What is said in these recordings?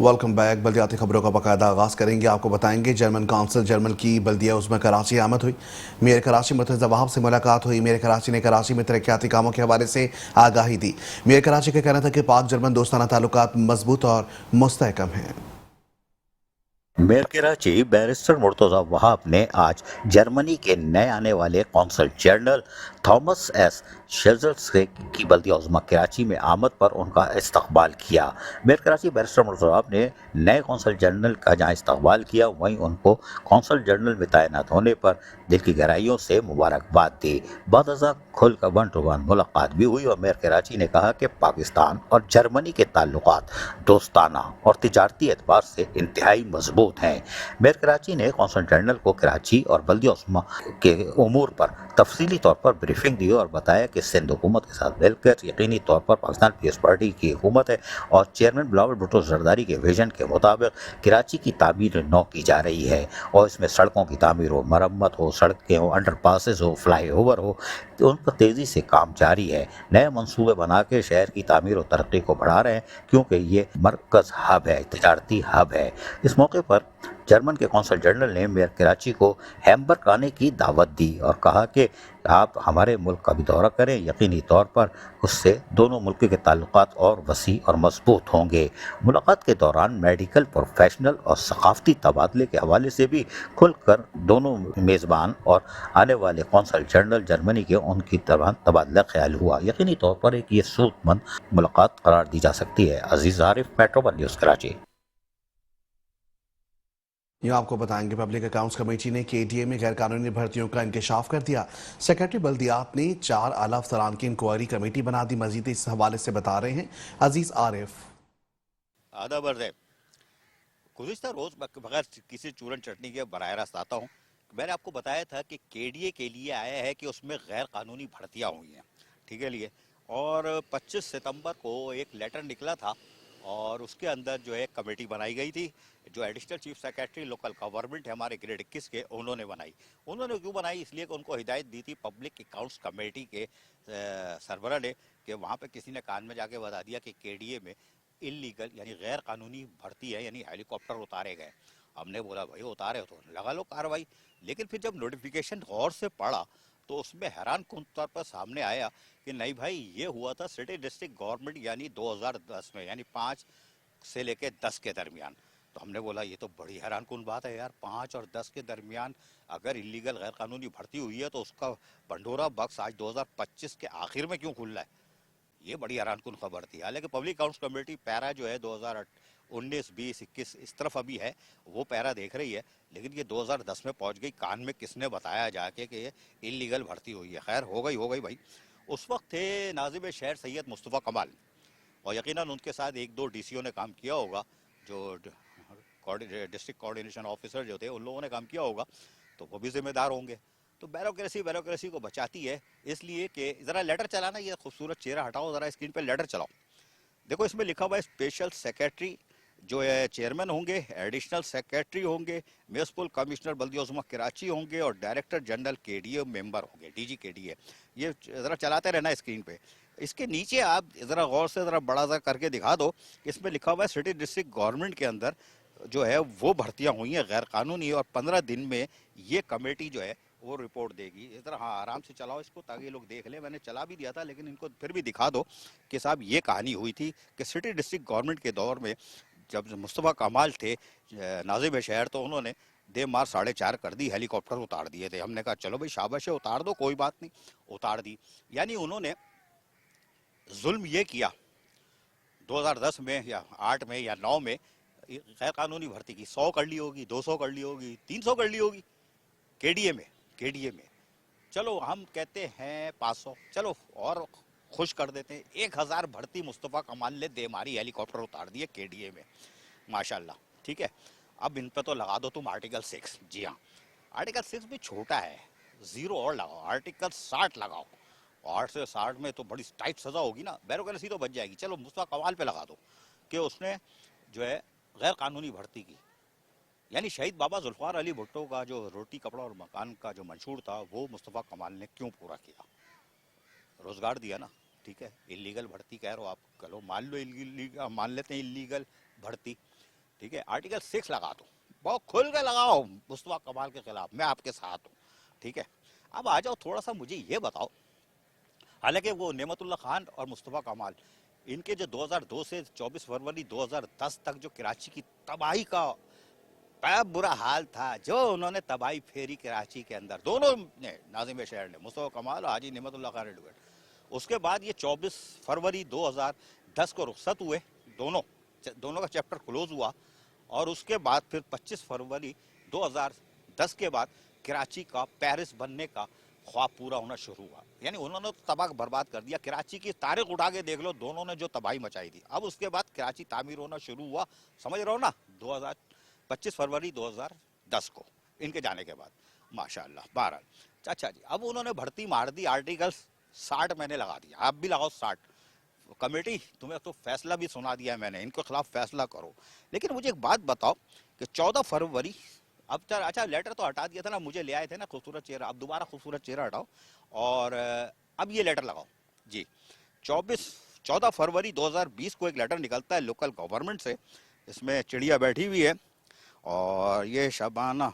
Welcome back. बल्दियाती खबरों का बाकायदा आगाज़ करेंगे। आपको बताएंगे जर्मन काउंसिल जर्मन की बल्दिया उसमें कराची आमद हुई। मेयर कराची मुर्तज़ा वहाब से मुलाकात हुई। मेयर कराची ने कराची में तरक्याती कामों के हवाले से आगाही दी। मेयर कराची का कहना था कि पाक जर्मन दोस्ताना ताल्लुकात मजबूत और मुस्तहकम हैं। मेयर कराची बैरिस्टर मुर्तज़ा वहाब ने आज जर्मनी के नए आने वाले कौंसल जनरल थॉमस एस शेज़ल्स की बल्दिया उज़्मा कराची में आमद पर उनका इस्तकबाल किया। मेयर कराची बैरिस्टर मुर्तज़ा वहाब ने नए कौंसल जनरल का जहाँ इस्तकबाल किया, वहीं उनको कौंसल जनरल में तैनात होने पर दिल की गहराइयों से मुबारकबाद दी। बादज़ा खुल कर वन टू वन मुलाकात भी हुई और मेयर कराची ने कहा कि पाकिस्तान और जर्मनी के ताल्लुकात दोस्ताना और तिजारती एतबार से इंतहाई मजबूत हैं। मेयर कराची ने कौंसल जनरल को कराची और बल्दिया उस्मा के उमूर पर तफसीली तौर पर ब्रीफिंग दी और बताया कि सिंध हुकूमत के साथ मिलकर यकीनी तौर पर पाकिस्तान पीपल्स पार्टी की हुकूमत है और चेयरमैन बिलावल भुट्टो जरदारी के विजन के मुताबिक कराची की तामीर नौ की जा रही है और इसमें सड़कों की तामीर हो, मरम्मत हो, सड़कें हो, अंडर पासेज हो, फ्लाई ओवर हो, तो उन पर तेज़ी से काम जारी है। नए मनसूबे बना के शहर की तामीर और तरक्की को बढ़ा रहे हैं क्योंकि ये मरकज़ हब है, तिजारती हब है। इस मौके पर जर्मन के कौंसल जनरल ने मेयर कराची को हैम्बर्ग आने की दावत दी और कहा कि आप हमारे मुल्क का भी दौरा करें, यकीनी तौर पर उससे दोनों मुल्क के ताल्लुकात और वसी और मजबूत होंगे। मुलाकात के दौरान मेडिकल, प्रोफेशनल और सकाफती तबादले के हवाले से भी खुलकर दोनों मेज़बान और आने वाले कौंसल जनरल जर्मनी के उनकी तबादला ख्याल हुआ। यकीनी तौर पर एक ये सूदमंद मुलाकात करार दी जा सकती है। Aziz Arif, metro one news Karachi. यूँ आपको बताएंगे पब्लिक अकाउंट्स कमेटी ने केडीए में गैर कानूनी भर्तियों का इंकशाफ कर दिया। सेक्रेटरी बल्दियात ने 4 आला अफसरान की इंक्वायरी कमेटी बना दी। मजीद इस हवाले से बता रहे हैं अजीज आरिफ। आधा बर्द है। गुज़िश्ता रोज़ बगैर किसी चूरन चटनी के बराह रास्त आता हूँ। मैंने आपको बताया था कि केडीए के लिए आया है कि उसमें गैर कानूनी भर्तियाँ हुई हैं, ठीक है लिए। और 25 सितंबर को एक लेटर निकला था और उसके अंदर जो है कमेटी बनाई गई थी, जो additional chief secretary local government है हमारे ग्रेड 21 के, उन्होंने बनाई। उन्होंने क्यों बनाई? इसलिए कि उनको हिदायत दी थी पब्लिक अकाउंट्स कमेटी के सरबराह ने कि वहाँ पे किसी ने कान में जाके बता दिया कि केडीए में इलीगल यानी गैर कानूनी भर्ती है, यानी हेलीकॉप्टर उतारे गए। हमने बोला भाई उतारे हो तो लगा लो कार्रवाई। लेकिन फिर जब नोटिफिकेशन गौर से पढ़ा तो उसमें हैरान कुन तौर पर सामने आया कि नहीं भाई, ये हुआ था सिटी डिस्ट्रिक्ट गवर्नमेंट यानी 2010 में, यानी 5 से लेके 10 के दरमियान। तो हमने बोला ये तो बड़ी हैरान कुन बात है यार, 5 और 10 के दरमियान अगर इलीगल गैर कानूनी भर्ती हुई है तो उसका भंडोरा बक्स आज 2025 के आखिर में क्यों खुल रहा है? ये बड़ी हैरान कुन खबर थी। हालांकि पब्लिक अकाउंट्स कमेटी पैरा जो है 2019, 20, 21 इस तरफ अभी है, वो पैरा देख रही है। लेकिन ये 2010 में पहुंच गई, कान में किसने बताया जाके कि ये इलीगल भर्ती हुई है। खैर हो गई भाई। उस वक्त थे नाजिब शहर सैयद मुस्तफ़ा कमाल, और यकीनन उनके साथ एक दो डीसीओ ने काम किया होगा, जो डिस्ट्रिक्ट कोऑर्डिनेशन ऑफिसर जो थे उन लोगों ने काम किया होगा, तो वो भी जिम्मेदार होंगे। तो बैरोक्रेसी को बचाती है, इसलिए कि ज़रा लेटर चलाना, ये खूबसूरत चेहरा हटाओ, ज़रा स्क्रीन पे लेटर चलाओ। देखो इसमें लिखा हुआ है स्पेशल सेक्रेटरी जो है चेयरमैन होंगे, एडिशनल सेक्रेटरी होंगे, म्यूनसिपल कमिश्नर बल्दिया उज़्मा कराची होंगे और डायरेक्टर जनरल केडीए मेंबर होंगे, डीजी केडीए। ये ज़रा चलाते रहना स्क्रीन पे। इसके नीचे आप ज़रा गौर से ज़रा बड़ा सा करके दिखा दो, इसमें लिखा हुआ है सिटी डिस्ट्रिक्ट गवर्नमेंट के अंदर जो है वो भर्तियाँ हुई हैं गैर कानूनी, और 15 दिन में ये कमेटी जो है वो रिपोर्ट देगी। इस तरह हाँ आराम से चलाओ इसको ताकि ये लोग देख लें। मैंने चला भी दिया था लेकिन इनको फिर भी दिखा दो कि साहब ये कहानी हुई थी कि सिटी डिस्ट्रिक्ट गवर्नमेंट के दौर में जब मुस्तफ़ा कमाल थे नाजिब शहर, तो उन्होंने दे मार 4.5 कर दी, हेलीकॉप्टर उतार दिए थे। हमने कहा चलो भाई शाबाश है, उतार दो, कोई बात नहीं, उतार दी। यानी उन्होंने जुल्म ये किया 2010 में या 8 में या 9 में गैर कानूनी भर्ती की 100 कर ली होगी, 200 कर ली होगी, 300 कर ली होगी केडीए में। चलो हम कहते हैं 500, चलो और खुश कर देते हैं, 1000 भर्ती मुस्तफ़ा कमाल ने दे मारी, हेलीकॉप्टर उतार दिए केडीए में, माशाल्लाह। ठीक है, अब इन पे तो लगा दो तुम आर्टिकल 6। जी हाँ, आर्टिकल 6 भी छोटा है, 0 और लगाओ, आर्टिकल 60 लगाओ। 8 से 60 में तो बड़ी टाइट सज़ा होगी ना, बैरोक्रेसी तो बच जाएगी। चलो मुस्तफ़ा कमाल पे लगा दो कि उसने जो है गैर कानूनी भर्ती की। यानी शहीद बाबा जुल्फ़िकार अली भुट्टो का जो रोटी कपड़ा और मकान का जो मंशूर था वो मुस्तफ़ा कमाल ने क्यों पूरा किया? रोज़गार दिया ना। ठीक है, इलीगल भर्ती कह रहे हो आप, चलो मान लो, मान लेते हैं इलीगल भर्ती। ठीक है, आर्टिकल 6 लगा दो, बहुत खुल के लगाओ, मुस्तफा कमाल के खिलाफ मैं आपके साथ हूँ, ठीक है। अब आ जाओ थोड़ा सा मुझे ये बताओ, हालांकि वो नेमतुल्ला खान और मुस्तफा कमाल, इनके जो 2002 से 24 फरवरी 2010 तक जो कराची की तबाही का बड़ा बुरा हाल था, जो उन्होंने तबाही फेरी कराची के अंदर, दोनों ने, नाजिम शहर ने, मुस्तफा कमाल और हाजी नेमतुल्ला खान एडवोकेट। उसके बाद ये 24 फरवरी 2010 को रुखसत हुए, दोनों का चैप्टर क्लोज हुआ, और उसके बाद फिर 25 फरवरी 2010 के बाद कराची का पेरिस बनने का ख्वाब पूरा होना शुरू हुआ। यानी उन्होंने तो तबाह बर्बाद कर दिया, कराची की तारीख उठा के देख लो, दोनों ने जो तबाही मचाई थी। अब उसके बाद कराची तामीर होना शुरू हुआ, समझ रहे हो ना, 25 फरवरी 2010 को इनके जाने के बाद, माशाल्लाह। बहरहाल अच्छा जी, अब उन्होंने भर्ती मार दी, आर्टिकल 60 मैंने लगा दिया, आप भी लगाओ 60। कमेटी तुम्हें तो फैसला भी सुना दिया है मैंने, इनके खिलाफ फैसला करो। लेकिन मुझे एक बात बताओ कि 14 फरवरी, अब अच्छा लेटर तो हटा दिया था ना, मुझे ले आए थे ना खूबसूरत चेहरा, अब दोबारा खूबसूरत चेहरा हटाओ और अब ये लेटर लगाओ जी। 14 फरवरी 2020 को एक लेटर निकलता है लोकल गवर्नमेंट से, इसमें चिड़िया बैठी हुई है और ये शबाना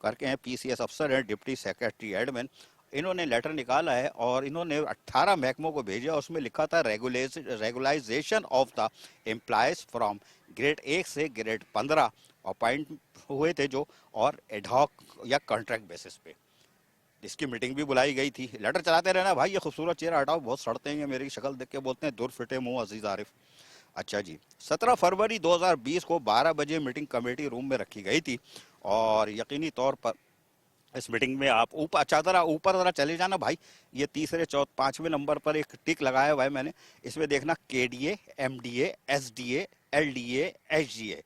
करके हैं, PCS अफसर है, डिप्टी सेक्रेटरी एडमिन, इन्होंने लेटर निकाला है और इन्होंने 18 महकमों को भेजा। उसमें लिखा था regularisation of the employees from grade 1 से ग्रेड 15 अपॉइंट हुए थे जो, और एडहॉक या कॉन्ट्रैक्ट बेसिस पे। इसकी मीटिंग भी बुलाई गई थी। लेटर चलाते रहना भाई, ये खूबसूरत चेहरा हटाओ, बहुत सड़ते हैं मेरी शक्ल देख के, बोलते हैं दूर फिटे मुंह अजीज आरिफ। अच्छा जी, 17 फरवरी 2020 को 12 बजे मीटिंग कमेटी रूम में रखी गई थी और यकीनी तौर पर इस मीटिंग में आप ऊपर ज़रा चले जाना भाई, ये तीसरे 5वें नंबर पर एक टिक लगाया हुआ है मैंने, इसमें देखना KDA, MDA, SDA, LDA, HGA,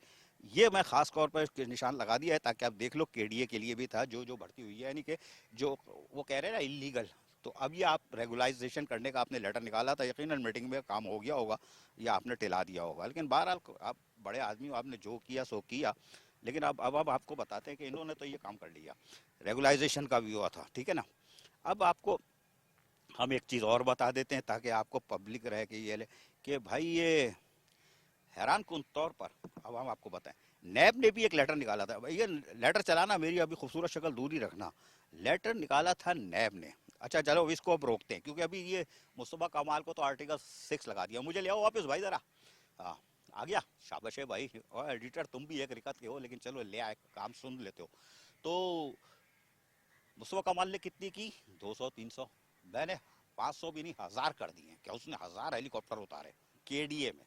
ये मैं खास तौर पर निशान लगा दिया है ताकि आप देख लो KDA के लिए भी था जो भर्ती हुई है, यानी कि जो वो कह रहे हैं ना इलीगल, तो अब ये आप रेगुलाइजेशन करने का आपने लेटर निकाला था, यकीनन मीटिंग में काम हो गया होगा या आपने टिला दिया होगा। लेकिन बहरहाल आप बड़े आदमी हो, आपने जो किया सो किया। लेकिन अब आपको बताते हैं कि इन्होंने तो ये काम कर लिया, रेगुलाइजेशन का भी हुआ था, ठीक है ना। अब आपको हम एक चीज़ और बता देते हैं ताकि आपको पब्लिक रहे कि ये कि भाई ये हैरान कुन तौर पर, अब हम आपको बताएं, नैब ने भी एक लेटर निकाला था। ये लेटर चलाना, मेरी अभी खूबसूरत शक्ल दूर ही रखना, लेटर निकाला था नैब ने। अच्छा चलो इसको अब रोकते हैं, क्योंकि अभी ये मुस्तफा कमाल को तो आर्टिकल 6 लगा दिया। मुझे ले आओ वापस भाई ज़रा, हाँ आ गया, शाबाश है भाई, और एडिटर तुम भी एक रिकत के हो, लेकिन चलो ले आए, काम सुन लेते हो। तो मुस्तफा कमाल ने कितनी की, 200 300, मैंने 500 भी नहीं 1000 कर दिए। क्या उसने 1000 हेलीकॉप्टर उतारे KDA में।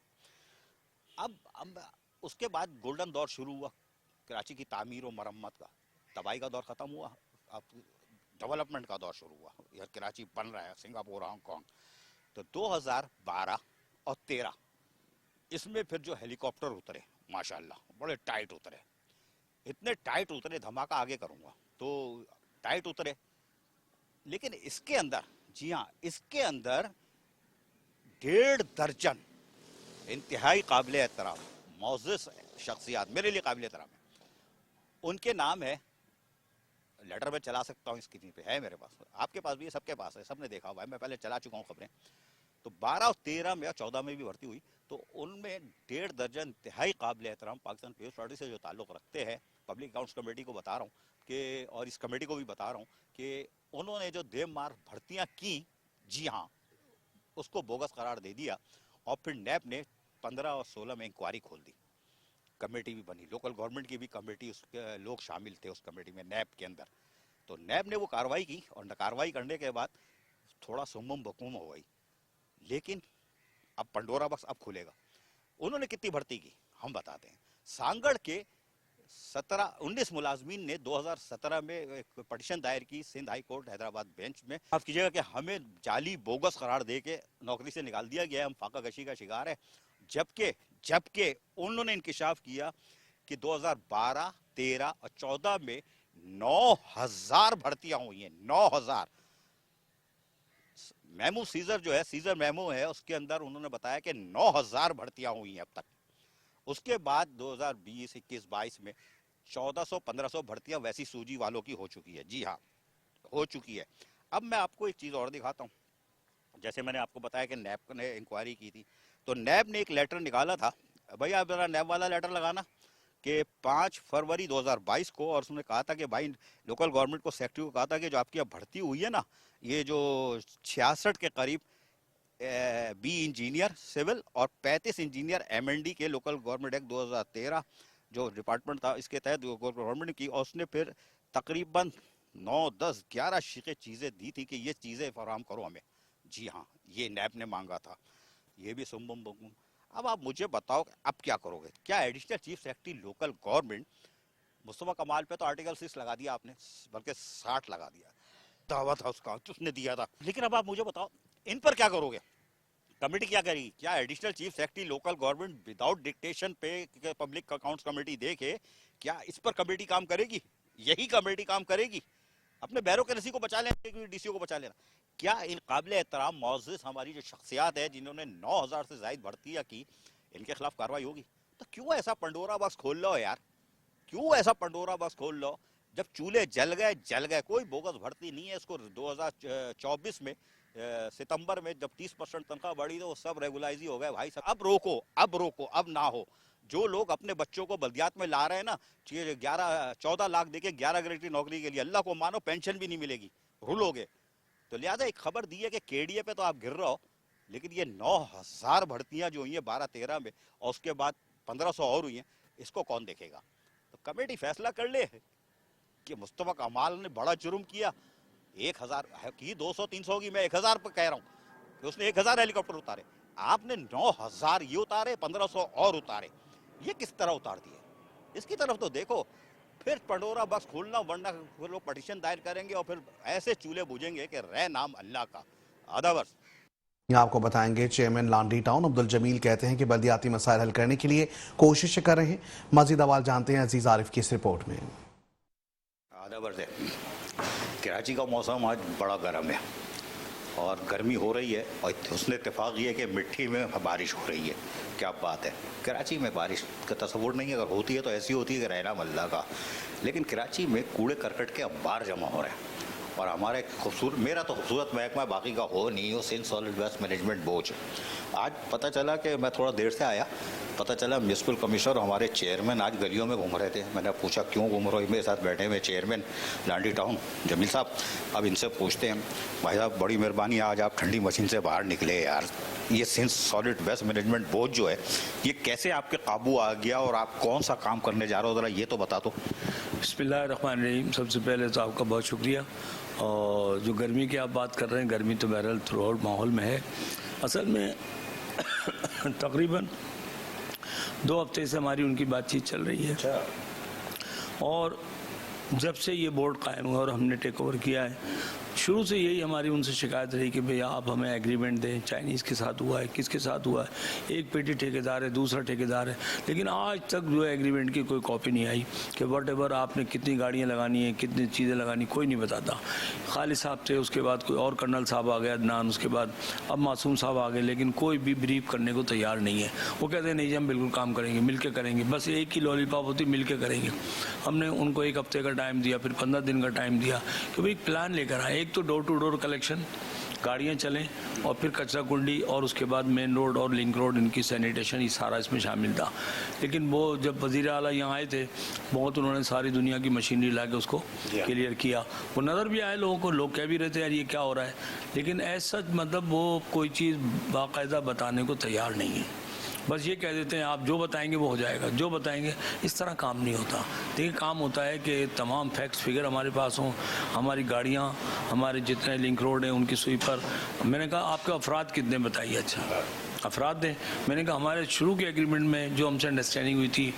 अब उसके बाद गोल्डन दौर शुरू हुआ कराची की तामीर और मरम्मत का, तबाही का दौर ख़त्म हुआ, अब डेवलपमेंट का दौर शुरू हुआ। यार कराची बन रहा है, सिंगापुर, हांगकॉन्ग। तो 2012 और 13 इसमें फिर जो हेलीकॉप्टर उतरे माशाल्लाह बड़े टाइट उतरे, इतने टाइट उतरे, धमाका आगे करूँगा, तो टाइट उतरे। लेकिन इसके अंदर, जी हाँ, इसके अंदर 1.5 दर्जन इंतहाई काबिल एहतराम मौजूद शख्सियात, मेरे लिए काबिल एहतराम है, उनके नाम है, लेटर में चला सकता हूँ, स्क्रीन पे है मेरे पास, आपके पास भी है, सबके पास है, सबने देखा हुआ है, मैं पहले चला चुका हूँ खबरें। तो 12 और 13 में और 14 में भी भर्ती हुई, तो उनमें 1.5 दर्जन इंतहाई काबिल एहतराम पाकिस्तान पीपल्स पार्टी से जो ताल्लुक़ रखते हैं, पब्लिक अकाउंट्स कमेटी को बता रहा हूँ कि, और इस कमेटी को भी बता रहा हूँ कि उन्होंने जो देमार भर्तियाँ की, जी हाँ, उसको बोगस करार दे दिया। और फिर नैब ने 15 और 16 में इंक्वायरी खोल दी, कमेटी भी बनी, लोकल गवर्नमेंट की भी कमेटी, उसके लोग शामिल थे उस कमेटी में नैब के अंदर। तो नैब ने वो कार्रवाई की और कार्रवाई करने के बाद थोड़ा सुम्म बकुम हो गई। लेकिन अब पंडोरा बक्स अब खुलेगा। उन्होंने कितनी भर्ती की हम बताते हैं। सांगड़ के 19 मुलाजमीन ने 2017 में एक पटिशन दायर की Sindh high court Hyderabad bench में, माफ कीजिएगा कि हमें जाली बोगस करार दे के नौकरी से निकाल दिया गया है, हम फाका कशी का शिकार है। जबकि उन्होंने इंकिशाफ किया कि 2012, 13 और 14 में 9000 भर्तियां हुई हैं, 9000। मेमो सीजर जो है, सीजर मेमो है, उसके अंदर उन्होंने बताया कि 9000 भर्तियां हुई हैं अब तक। उसके बाद 2020, 21, 22 में 1400-1500 भर्तियां वैसी सूजी वालों की हो चुकी है। जी हाँ, हो चुकी है। अब मैं आपको एक चीज़ और दिखाता हूँ। जैसे मैंने आपको बताया कि नैब ने इंक्वायरी की थी, तो नैब ने एक लेटर निकाला था, भैया आप जरा नैब वाला लेटर लगाना, कि 5 फरवरी 2022 को, और उसने कहा था कि भाई लोकल गवर्नमेंट को, सेक्रेटरी को कहा था कि जो आपकी अब भर्ती हुई है ना, ये जो 66 के करीब बी इंजीनियर सिविल और 35 इंजीनियर एमएनडी के लोकल गवर्नमेंट एक्ट 2013 जो डिपार्टमेंट था इसके तहत गवर्नमेंट की, और उसने फिर तकरीबन 9, 10, 11 शिक़े चीज़ें दी थी कि ये चीज़ें फराहम करो हमें। जी हाँ, ये नैब ने मांगा था, ये भी सुम बम बम। अब आप मुझे बताओ अब क्या करोगे? क्या additional chief secretary local government Mustafa कमाल पे तो आर्टिकल 6 लगा दिया आपने, बल्कि 60 लगा दिया, दावा था उसका, उसने दिया था। लेकिन अब आप मुझे बताओ इन पर क्या करोगे? कमेटी क्या करेगी? क्या additional chief secretary local government without dictation पे पब्लिक अकाउंट्स कमेटी देखे, क्या इस पर कमेटी काम करेगी? यही कमेटी काम करेगी? अपने बैरोक्रेसी को बचा लेना, डीसीओ को बचा लेना। क्या इन काबिल एहतराम मौजूद हमारी जो शख्सियात है जिन्होंने 9000 से ज़ायद भर्तियाँ की, इनके खिलाफ कार्रवाई होगी? तो क्यों ऐसा पंडोरा बॉक्स खोल लो यार, क्यों ऐसा पंडोरा बॉक्स खोल लो? जब चूल्हे जल गए, कोई बोगस भर्ती नहीं है। इसको 2024 में सितंबर में जब 30% तनख्वाह बढ़ी तो वो सब रेगुलाइज ही हो गए भाई साहब। अब रोको, अब ना हो। जो लोग अपने बच्चों को बल्दियात में ला रहे हैं ना, 14 लाख देके 11 ग्रेड की नौकरी के लिए, अल्लाह को मानो पेंशन भी नहीं मिलेगी, रुलोगे। तो लिहाजा एक खबर दी है कि केडीए पे तो आप गिर रहे हो, लेकिन ये 9000 भर्तियां जो हुई हैं 12-13 में, और उसके बाद 1500 और हुई हैं, इसको कौन देखेगा? तो कमेटी फैसला कर ले कि मुस्तफा कमाल ने बड़ा जुर्म किया, 1000 की 200-300 की, मैं 1000 पर कह रहा हूँ कि उसने 1000 हेलीकॉप्टर उतारे, आपने 9000 ये उतारे, 1500 और उतारे। ये किस तरह उतार दिए? इसकी तरफ तो देखो। फिर पंडोरा बॉक्स खोलना, वरना फिर लोग पटिशन दायर करेंगे और फिर ऐसे चूल्हे बुझेंगे कि रह नाम अल्लाह का। आदावर्स आपको बताएंगे चेयरमैन लांडी टाउन अब्दुल जमील कहते हैं कि बल्दियाती मसाइल हल करने के लिए कोशिश कर रहे हैं। मजीद अवाल जानते हैं अजीज आरिफ की इस रिपोर्ट में। आदावर्स है, कराची का मौसम आज बड़ा गर्म है और गर्मी हो रही है, और उसने इत्तेफाक ये कि मिट्टी में बारिश हो रही है। क्या बात है! कराची में बारिश का तस्वुर नहीं है, अगर होती है तो ऐसी होती है कि रहना अल्लाह का। लेकिन कराची में कूड़े करकट के अंबार जमा हो रहे हैं, और हमारे मेरा तो खूबसूरत महकमा बाकी का हो नहीं हो, Sindh solid waste management board. आज पता चला कि मैं थोड़ा देर से आया, पता चला म्यूनसिपल कमिश्नर और हमारे चेयरमैन आज गलियों में घूम रहे थे। मैंने पूछा क्यों घूम रहे हो? मेरे साथ बैठे हुए चेयरमैन लांडी टाउन जमील साहब, अब इनसे पूछते हैं। भाई साहब बड़ी मेहरबानी, आज आप ठंडी मशीन से बाहर निकले यार। ये Sindh solid waste management board जो है, ये कैसे आपके काबू आ गया और आप कौन सा काम करने जा रहे हो, ज़रा ये तो बता दो। बिस्मिल्लाहिर्रहमानिर्रहीम। सबसे पहले तो आपका बहुत शुक्रिया। और जो गर्मी की आप बात कर रहे हैं, गर्मी तो बहरहाल थ्रू आउट माहौल में है। असल में तकरीबन 2 हफ्ते से हमारी उनकी बातचीत चल रही है, और जब से ये बोर्ड कायम हुआ और हमने टेक ओवर किया है, शुरू से यही हमारी उनसे शिकायत रही कि भैया आप हमें एग्रीमेंट दें। चाइनीज़ के साथ हुआ है, किसके साथ हुआ है, एक पेटी ठेकेदार है, दूसरा ठेकेदार है, लेकिन आज तक जो है एग्रीमेंट की कोई कॉपी नहीं आई कि वट एवर आपने कितनी गाड़ियाँ लगानी है, कितनी चीज़ें लगानी, कोई नहीं बताता। खालिद साहब थे, उसके बाद कोई और कर्नल साहब आ गए अदनान, उसके बाद अब मासूम साहब आ गए, लेकिन कोई भी ब्रीफ करने को तैयार नहीं है। वो कहते हैं नहीं जी हम बिल्कुल काम करेंगे, मिल के करेंगे, बस एक ही लॉलीपॉप होती, मिल के करेंगे। हमने उनको 1 हफ्ते का टाइम दिया, फिर 15 दिन का टाइम दिया कि भाई प्लान लेकर आए। एक तो डोर टू डोर कलेक्शन, गाड़ियाँ चलें, और फिर कचरा कुंडी, और उसके बाद मेन रोड और लिंक रोड, इनकी सैनिटेशन, ये सारा इसमें शामिल था। लेकिन वो जब वज़ीर आला यहाँ आए थे, बहुत उन्होंने सारी दुनिया की मशीनरी ला के उसको क्लियर किया। वो नज़र भी आए लोगों को, लोग कह भी रहे थे यार ये क्या हो रहा है, लेकिन ऐसा मतलब वो कोई चीज़ बाकायदा बताने को तैयार नहीं है। बस ये कह देते हैं आप जो बताएंगे वो हो जाएगा, जो बताएंगे। इस तरह काम नहीं होता। देखिए काम होता है कि तमाम फैक्ट्स फिगर हमारे पास हों, हमारी गाड़ियाँ, हमारे जितने लिंक रोड हैं उनकी स्वीपर। मैंने कहा आपके अफराद कितने बताइए, अच्छा अफराद दें। मैंने कहा हमारे शुरू के एग्रीमेंट में जो हमसे अंडरस्टैंडिंग हुई थी,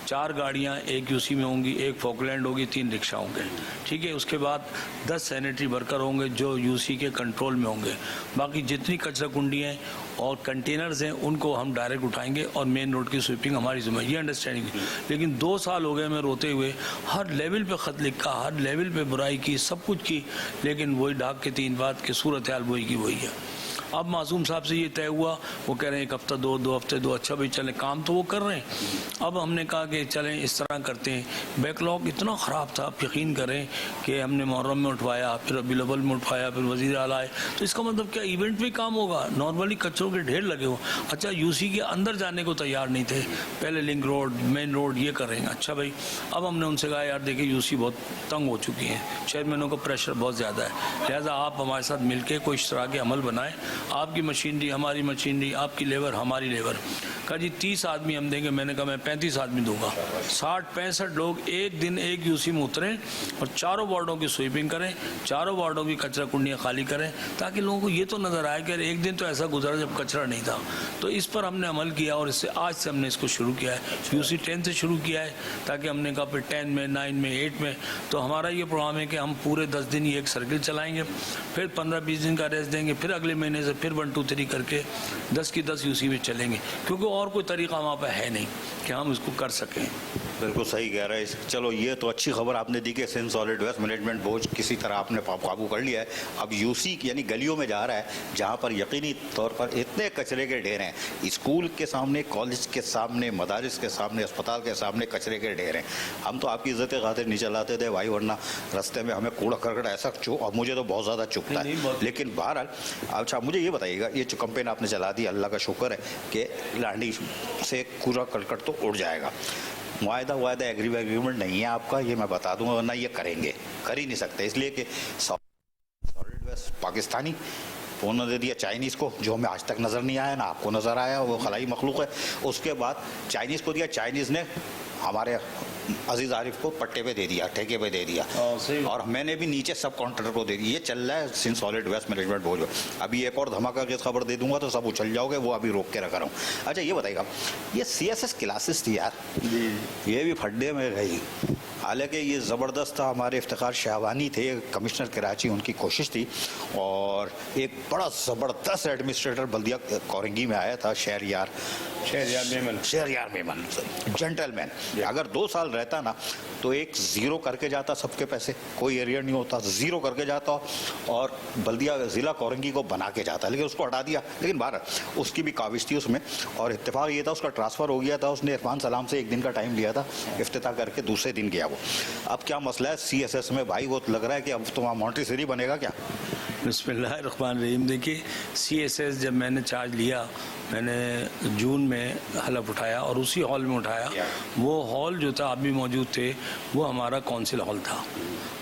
4 गाड़ियाँ 1 यूसी में होंगी, 1 फॉकलैंड होगी, 3 रिक्शा होंगे, ठीक है। उसके बाद 10 सैनिटरी वर्कर होंगे जो यूसी के कंट्रोल में होंगे। बाकी जितनी कचरा कुंडी हैं और कंटेनर्स हैं उनको हम डायरेक्ट उठाएंगे, और मेन रोड की स्वीपिंग हमारी जिम्मेदारी, ये अंडरस्टैंडिंग हुई। लेकिन 2 साल हो गए मैं रोते हुए, हर लेवल पे ख़त लिखा, हर लेवल पे बुराई की, सब कुछ की, लेकिन वही डाक के 3 बात की सूरत हाल वही की वही है। अब मासूम साहब से ये तय हुआ, वो कह रहे हैं एक हफ्ता दो हफ्ते दो, अच्छा भाई चलें, काम तो वो कर रहे हैं। अब हमने कहा कि चलें इस तरह करते हैं। बैकलॉग इतना ख़राब था, आप यकीन करें कि हमने मुहर्रम में उठवाया, फिर रबीउल अव्वल में उठवाया, फिर वज़ीर आला आए, तो इसका मतलब क्या इवेंट में काम होगा? नॉर्मली कचरों के ढेर लगे हो। अच्छा, यूसी के अंदर जाने को तैयार नहीं थे, पहले लिंक रोड, मेन रोड ये कर रहे हैं। अच्छा भाई, अब हमने उनसे कहा यार देखिए यूसी बहुत तंग हो चुकी है, चेयरमैनों का प्रेशर बहुत ज़्यादा है, लिहाजा आप हमारे साथ मिलकर कोई इस तरह के अमल बनाएं, आपकी मशीनरी हमारी मशीनरी, आपकी लेबर हमारी लेबर। कहा जी 30 आदमी हम देंगे। मैंने कहा मैं 35 आदमी दूंगा। 60-65 लोग एक दिन एक यूसी में उतरें और चारों वार्डों की स्वीपिंग करें, चारों वार्डों की कचरा कुंडियाँ खाली करें, ताकि लोगों को ये तो नज़र आए कि एक दिन तो ऐसा गुजरा जब कचरा नहीं था। तो इस पर हमने अमल किया और इससे आज से हमने इसको शुरू किया है। यूसी 10 से शुरू किया है, ताकि हमने कहा फिर 10 में, 9 में, 8 में। तो हमारा ये प्रोग्राम है कि हम पूरे 10 दिन ही एक सर्किल चलाएंगे, फिर 15-20 दिन का रेस्ट देंगे, फिर अगले महीने से फिर 1 2 3 करके 10 की 10 यूसी में चलेंगे, क्योंकि और कोई तरीका हमारे पास है नहीं कि हम इसको कर सकें। बिल्कुल सही कह रहे हैं। चलो ये तो अच्छी खबर आपने दी कि Sindh solid waste management board किसी तरह आपने काबू कर लिया है। अब यूसी यानी गलियों में जा रहा है जहाँ पर यकीनी तौर पर इतने कचरे के ढेर हैं, स्कूल के सामने, कॉलेज के सामने, मदारिस के सामने, अस्पताल के सामने कचरे के ढेर हैं। हम तो आपकी इज्जत खातिर नहीं चलाते थे भाई, वरना रास्ते में हमें कूड़ा करकट ऐसा और मुझे तो बहुत ज़्यादा चुभता है। लेकिन बहरहाल अच्छा मुझे ये बताइएगा, ये जो कैंपेन आपने चला दी, अल्लाह का शुक्र है कि लांडी से कूड़ा करकट तो उड़ जाएगा। वायदा एग्रीमेंट नहीं है आपका, ये मैं बता दूंगा, वरना ये करेंगे, कर ही नहीं सकते, इसलिए कि सॉलिड वेस्ट पाकिस्तानी उन्होंने दे दिया चाइनीज़ को, जो हमें आज तक नज़र नहीं आया, ना आपको नज़र आया, वो खलाई मखलूक है। उसके बाद चाइनीज़ को दिया, चाइनीज़ ने हमारे अजीज़ आरिफ को पट्टे पे दे दिया, ठेके पे दे दिया, और मैंने भी नीचे सब कॉन्ट्रैक्टर को दे दिया। ये चल रहा है Sindh solid waste management board. अभी एक और धमाका की खबर दे दूंगा तो सब उछल जाओगे, वो अभी रोक के रखा रहा हूँ। अच्छा ये बताइएगा, ये CSS क्लासेस थी यार, ये भी फड्डे में गई। हालांकि ये ज़बरदस्त था, हमारे इफ्तिखार शाहवानी थे कमिश्नर कराची, उनकी कोशिश थी, और एक बड़ा ज़बरदस्त एडमिनिस्ट्रेटर बल्दिया कोरंगी में आया था, शहरयार मेमन जेंटलमैन। अगर 2 साल रहता ना तो एक ज़ीरो करके जाता, सबके पैसे, कोई एरियर नहीं होता, ज़ीरो करके जाता और बल्दिया ज़िला कोरंगी को बना के जाता, लेकिन उसको हटा दिया। लेकिन भारत उसकी भी काविश थी उसमें, और इत्तेफाक ये था उसका ट्रांसफ़र हो गया था, उसने इरफान सलाम से 1 दिन का टाइम लिया था, इफ्तिताह करके दूसरे दिन गया वो। अब क्या मसला है CSS में भाई, वो लग रहा है कि अब तो वहाँ मॉन्टेसरी बनेगा क्या? बिस्मिल्लाहिर्रहमानिर्रहीम। देखिए CSS जब मैंने चार्ज लिया, मैंने जून में हलफ उठाया और उसी हॉल में उठाया। वो हॉल जो था, आप भी मौजूद थे, वो हमारा कौंसिल हॉल था।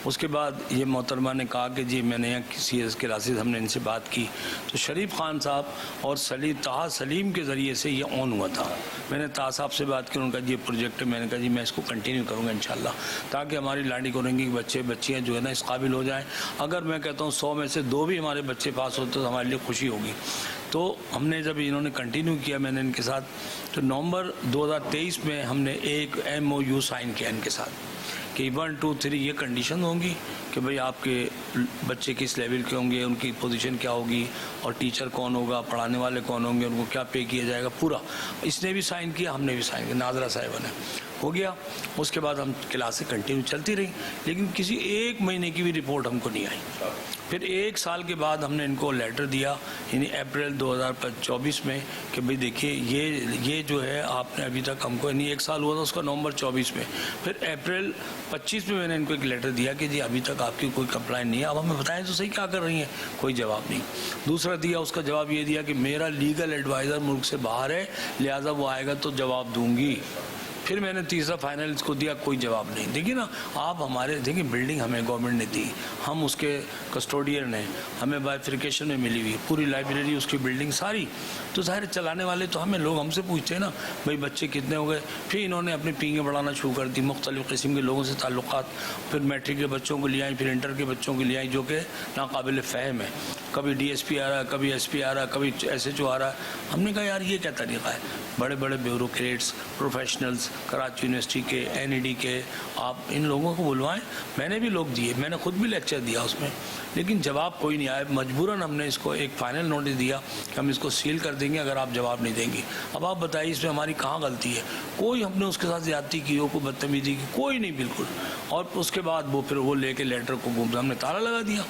उसके बाद ये मोहतरमा ने कहा कि जी मैंने यहाँ CSS क्लासेस, हमने इनसे बात की तो शरीफ खान साहब और ताहा सलीम के ज़रिए से ये ऑन हुआ था। मैंने ताहा साहब से बात की, उनका ये प्रोजेक्ट है, मैंने कहा जी मैं इसको कंटिन्यू करूँगा इंशाल्लाह, ताकि हमारी लांडी कोरंगी के बच्चे बच्चियाँ जो है ना इस काबिल हो जाएँ। अगर मैं कहता हूँ 100 में से 2 भी हमारे बच्चे पास होते तो हमारे लिए खुशी होगी। तो हमने जब इन्होंने कंटिन्यू किया मैंने इनके साथ, तो नवंबर 2023 में हमने एक MOU साइन किया इनके साथ कि 1 2 3 ये कंडीशन होंगी कि भाई आपके बच्चे किस लेवल के होंगे, उनकी पोजीशन क्या होगी, और टीचर कौन होगा, पढ़ाने वाले कौन होंगे, उनको क्या पे किया जाएगा, पूरा। इसने भी साइन किया, हमने भी साइन किया, नाजरा साहिबा ने, हो गया। उसके बाद हम क्लासें कंटिन्यू चलती रही, लेकिन किसी 1 महीने की भी रिपोर्ट हमको नहीं आई। फिर 1 साल के बाद हमने इनको लेटर दिया, यानी अप्रैल 2024 में, कि भाई देखिए ये जो है आपने अभी तक हमको, यानी 1 साल हुआ था उसका नवंबर 24 में, फिर अप्रैल 25 में मैंने इनको एक लेटर दिया कि जी अभी तक आपकी कोई कंप्लेंट नहीं है, अब हमें बताएं तो सही क्या कर रही हैं, कोई जवाब नहीं। दूसरा दिया, उसका जवाब ये दिया कि मेरा लीगल एडवाइज़र मुल्क से बाहर है, लिहाजा वो आएगा तो जवाब दूंगी। फिर मैंने तीसरा फाइनल इसको दिया, कोई जवाब नहीं। देखिए ना आप, हमारे देखिए बिल्डिंग हमें गवर्नमेंट ने दी, हम उसके कस्टोडियन हैं, हमें बाइफिकेशन में मिली हुई पूरी लाइब्रेरी, उसकी बिल्डिंग सारी, तो ज़ाहिर चलाने वाले तो हमें, लोग हमसे पूछते हैं ना भाई बच्चे कितने हो गए। फिर इन्होंने अपनी पींगें बढ़ाना शुरू कर दी, मुख्तलिफ़ किस्म के लोगों से ताल्लुक़ात, फिर मैट्रिक के बच्चों को ले आई, फिर इंटर के बच्चों को ले आई, जो कि नाकाबिल फ़हम है, कभी DSP आ रहा है, कभी SP आ रहा है, कभी SHO आ रहा है। हमने कहा यार ये क्या तरीक़ा है, बड़े बड़े ब्यूरोक्रेट्स, प्रोफेशनल्स कराची यूनिवर्सिटी के, NED के, आप इन लोगों को बुलवाएं। मैंने भी लोग दिए, मैंने खुद भी लेक्चर दिया उसमें, लेकिन जवाब कोई नहीं आया। मजबूरन हमने इसको एक फाइनल नोटिस दिया कि हम इसको सील कर देंगे अगर आप जवाब नहीं देंगे। अब आप बताइए इसमें हमारी कहाँ गलती है? कोई हमने उसके साथ ज्यादती की हो, कोई बदतमीजी की, कोई नहीं, बिल्कुल। और उसके बाद वो फिर वो लेके लेटर को हमने ताला लगा दिया।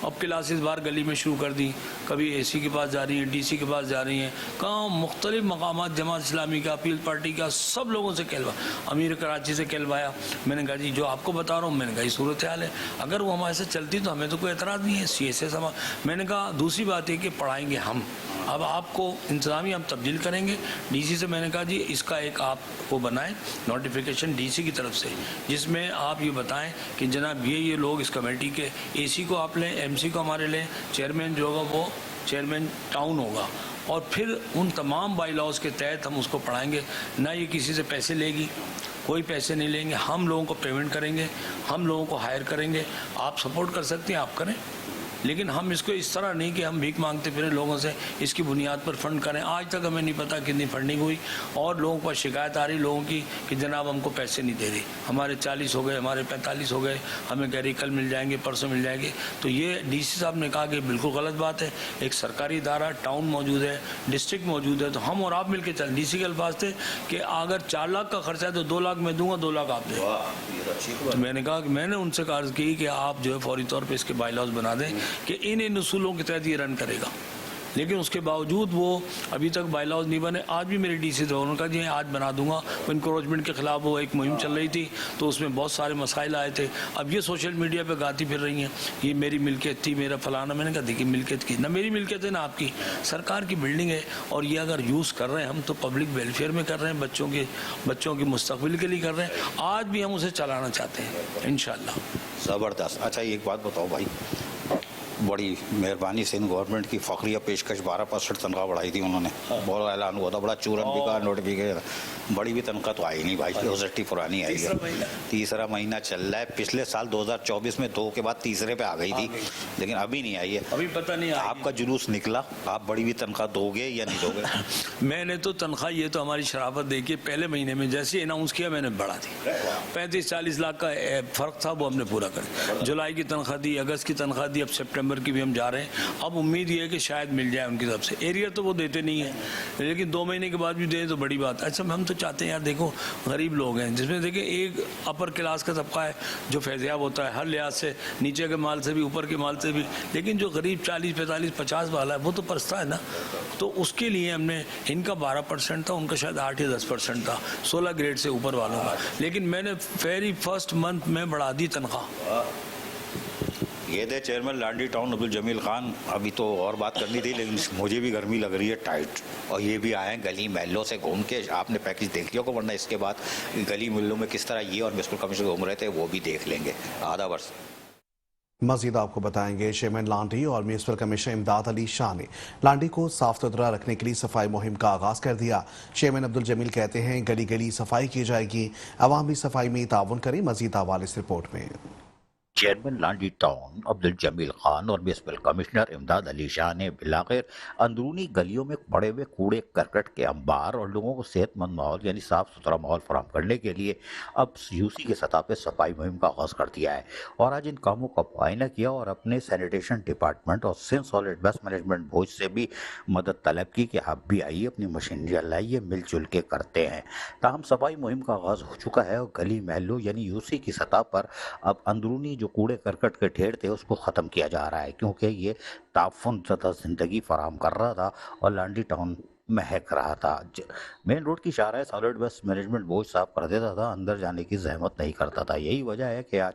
अब क्लासेस बाहर गली में शुरू कर दी, कभी AC के पास जा रही हैं, DC के पास जा रही हैं, कहाँ मुख्तलिफ मकामात, जमात इस्लामी का, पीपल पार्टी का, सब लोगों से कहलवा, अमीर कराची से कहलवाया। मैंने कहा जी जो आपको बता रहा हूँ, मैंने कहा ये सूरत हाल है, अगर वो हमारे से चलती तो हमें तो कोई एतराज़ नहीं है। CSS मैंने कहा दूसरी बात है कि पढ़ाएंगे हम, अब आपको इंतज़ामिया हम तब्दील करेंगे। DC से मैंने कहा जी इसका एक आप वो बनाएं नोटिफिकेशन DC की तरफ से, जिसमें आप ये बताएं कि जनाब ये लोग इस कमेटी के, AC को आप लें, MC को हमारे लें, चेयरमैन जो होगा वो चेयरमैन टाउन होगा, और फिर उन तमाम बाई लॉज के तहत हम उसको पढ़ाएंगे। ना ये किसी से पैसे लेगी, कोई पैसे नहीं लेंगे, हम लोगों को पेमेंट करेंगे, हम लोगों को हायर करेंगे। आप सपोर्ट कर सकते हैं, आप करें, लेकिन हम इसको इस तरह नहीं कि हम भीख मांगते फिरें लोगों से, इसकी बुनियाद पर फंड करें। आज तक हमें नहीं पता कितनी फंडिंग हुई, और लोगों पर शिकायत आ रही लोगों की कि जनाब हमको पैसे नहीं दे रही, हमारे 40 हो गए, हमारे 45 हो गए, हमें कह रही कल मिल जाएंगे, परसों मिल जाएंगे। तो ये DC साहब ने कहा कि बिल्कुल गलत बात है। एक सरकारी इदारा, टाउन मौजूद है, डिस्ट्रिक्ट मौजूद है, तो हम और आप मिल के चल। DC के अल्फाज थे कि अगर 4 लाख का खर्चा है तो 2 लाख मैं दूंगा, 2 लाख आप दें। तो मैंने कहा कि मैंने उनसे अर्ज की कि आप जो है फौरी तौर पर इसके बाई लॉज बना दें कि इन उसूलों के तहत ये रन करेगा। लेकिन उसके बावजूद वो अभी तक बाई लॉज नहीं बने। आज भी मेरे DC थे, उन्होंने कहा जी आज बना दूंगा। इनक्रोचमेंट के खिलाफ वो एक मुहिम चल रही थी, तो उसमें बहुत सारे मसाइल आए थे। अब ये सोशल मीडिया पे गाती फिर रही हैं, ये मेरी मिल्कियत थी, मेरा फलाना। मैंने कहा देखिए मिल्कियत की ना मेरी मिल्कियत है ना आपकी, सरकार की बिल्डिंग है, और ये अगर यूज़ कर रहे हैं हम तो पब्लिक वेलफेयर में कर रहे हैं, बच्चों के मुस्तकबिल के लिए कर रहे हैं। आज भी हम उसे चलाना चाहते हैं इंशाल्लाह। ज़बरदस्त। अच्छा एक बात बताओ भाई, बड़ी मेहरबानी से इन गवर्नमेंट की फ़खरिया पेशकश 12% तनख्वाह बढ़ाई थी उन्होंने, बहुत ऐलान हुआ था, बड़ा चूरन भी का नोटिफिकेशन, बड़ी भी तनख्वाह तो आई नहीं भाई, OZT पुरानी आई है, तीसरा महीना चल रहा है। पिछले साल 2024 में 2 के बाद तीसरे पे आ गई थी, लेकिन अभी नहीं आई है। अभी पता नहीं आपका जुलूस निकला, आप बड़ी भी तनख्वाह दोगे या नहीं दोगे? मैंने तो तनख्वाह, ये तो हमारी शराफत देखिए, पहले महीने में जैसे अनाउंस किया मैंने बढ़ा दी। 35-40 लाख का फ़र्क था, वो हमने पूरा कर। जुलाई की तनख्वाह दी, अगस्त की तनख्वाह दी, अब सितंबर की भी हम जा रहे हैं। अब उम्मीद ये है कि शायद मिल जाए उनकी तरफ से। एरिया तो वो देते नहीं है, लेकिन 2 महीने के बाद भी दें तो बड़ी बात। अच्छा हम तो चाहते हैं यार, देखो गरीब लोग हैं, जिसमें देखिए एक अपर क्लास का तबका है जो फैज़याब होता है हर लिहाज से, नीचे के माल से भी, ऊपर के माल से भी, लेकिन जो गरीब 40, 45, 50 वाला है वो तो परसता है ना। तो उसके लिए हमने, इनका 12% था, उनका शायद 8 या 10% था 16 ग्रेड से ऊपर वालों का, लेकिन मैंने वेरी फर्स्ट मंथ में बढ़ा दी तनख्वाह। ये थे चेयरमैन लांडी टाउन अब्दुल जमील खान। अभी तो और बात करनी थी, लेकिन मुझे भी गर्मी लग रही है टाइट, और ये भी आए हैं गली महलों से घूम के। आपने पैकेज देख लिया को, वरना इसके बाद गली महलों में किस तरह ये और म्युनिसिपल कमिश्नर घूम रहे थे वो भी देख लेंगे। आधा वर्ष मजीद आपको बताएंगे। चेयरमैन लांडी और म्यूनिसिपल कमिश्नर इमदाद अली शाह ने लांडी को साफ सुथरा रखने के लिए सफाई मुहिम का आगाज कर दिया। चेयरमैन अब्दुल जमील कहते हैं गली गली सफाई की जाएगी, अवाम भी सफाई में ताउन करें। मजीद हवाले इस रिपोर्ट में। चेयरमैन लांडी टाउन अब्दुल जमील खान और म्युनिसिपल कमिश्नर इमदाद अली शाह ने बिलाखिर अंदरूनी गलियों में पड़े हुए कूड़े करकट के अंबार और लोगों को सेहतमंद माहौल यानी साफ सुथरा माहौल फराहम करने के लिए अब UC के सतह पर सफाई मुहिम का आगाज कर दिया है, और आज इन कामों का मुआयना किया और अपने सैनिटेशन डिपार्टमेंट और सिंध सॉलिड वेस्ट मैनेजमेंट भोज से भी मदद तलब की कि आप भी आइए, अपनी मशीनरी लाइए, मिलजुल के करते हैं। ताहम सफाई मुहिम का आगाज हो चुका है और गली महलों यानी UC की सतह पर अब अंदरूनी जो कूड़े करकट के ढेर थे उसको ख़त्म किया जा रहा है, क्योंकि ये ताफुन ज़िंदगी फराहम कर रहा था और लांडी टाउन महक रहा था। मेन रोड की शाहराह सॉलिड वेस्ट मैनेजमेंट बोझ साफ कर देता था, अंदर जाने की जहमत नहीं करता था। यही वजह है कि आज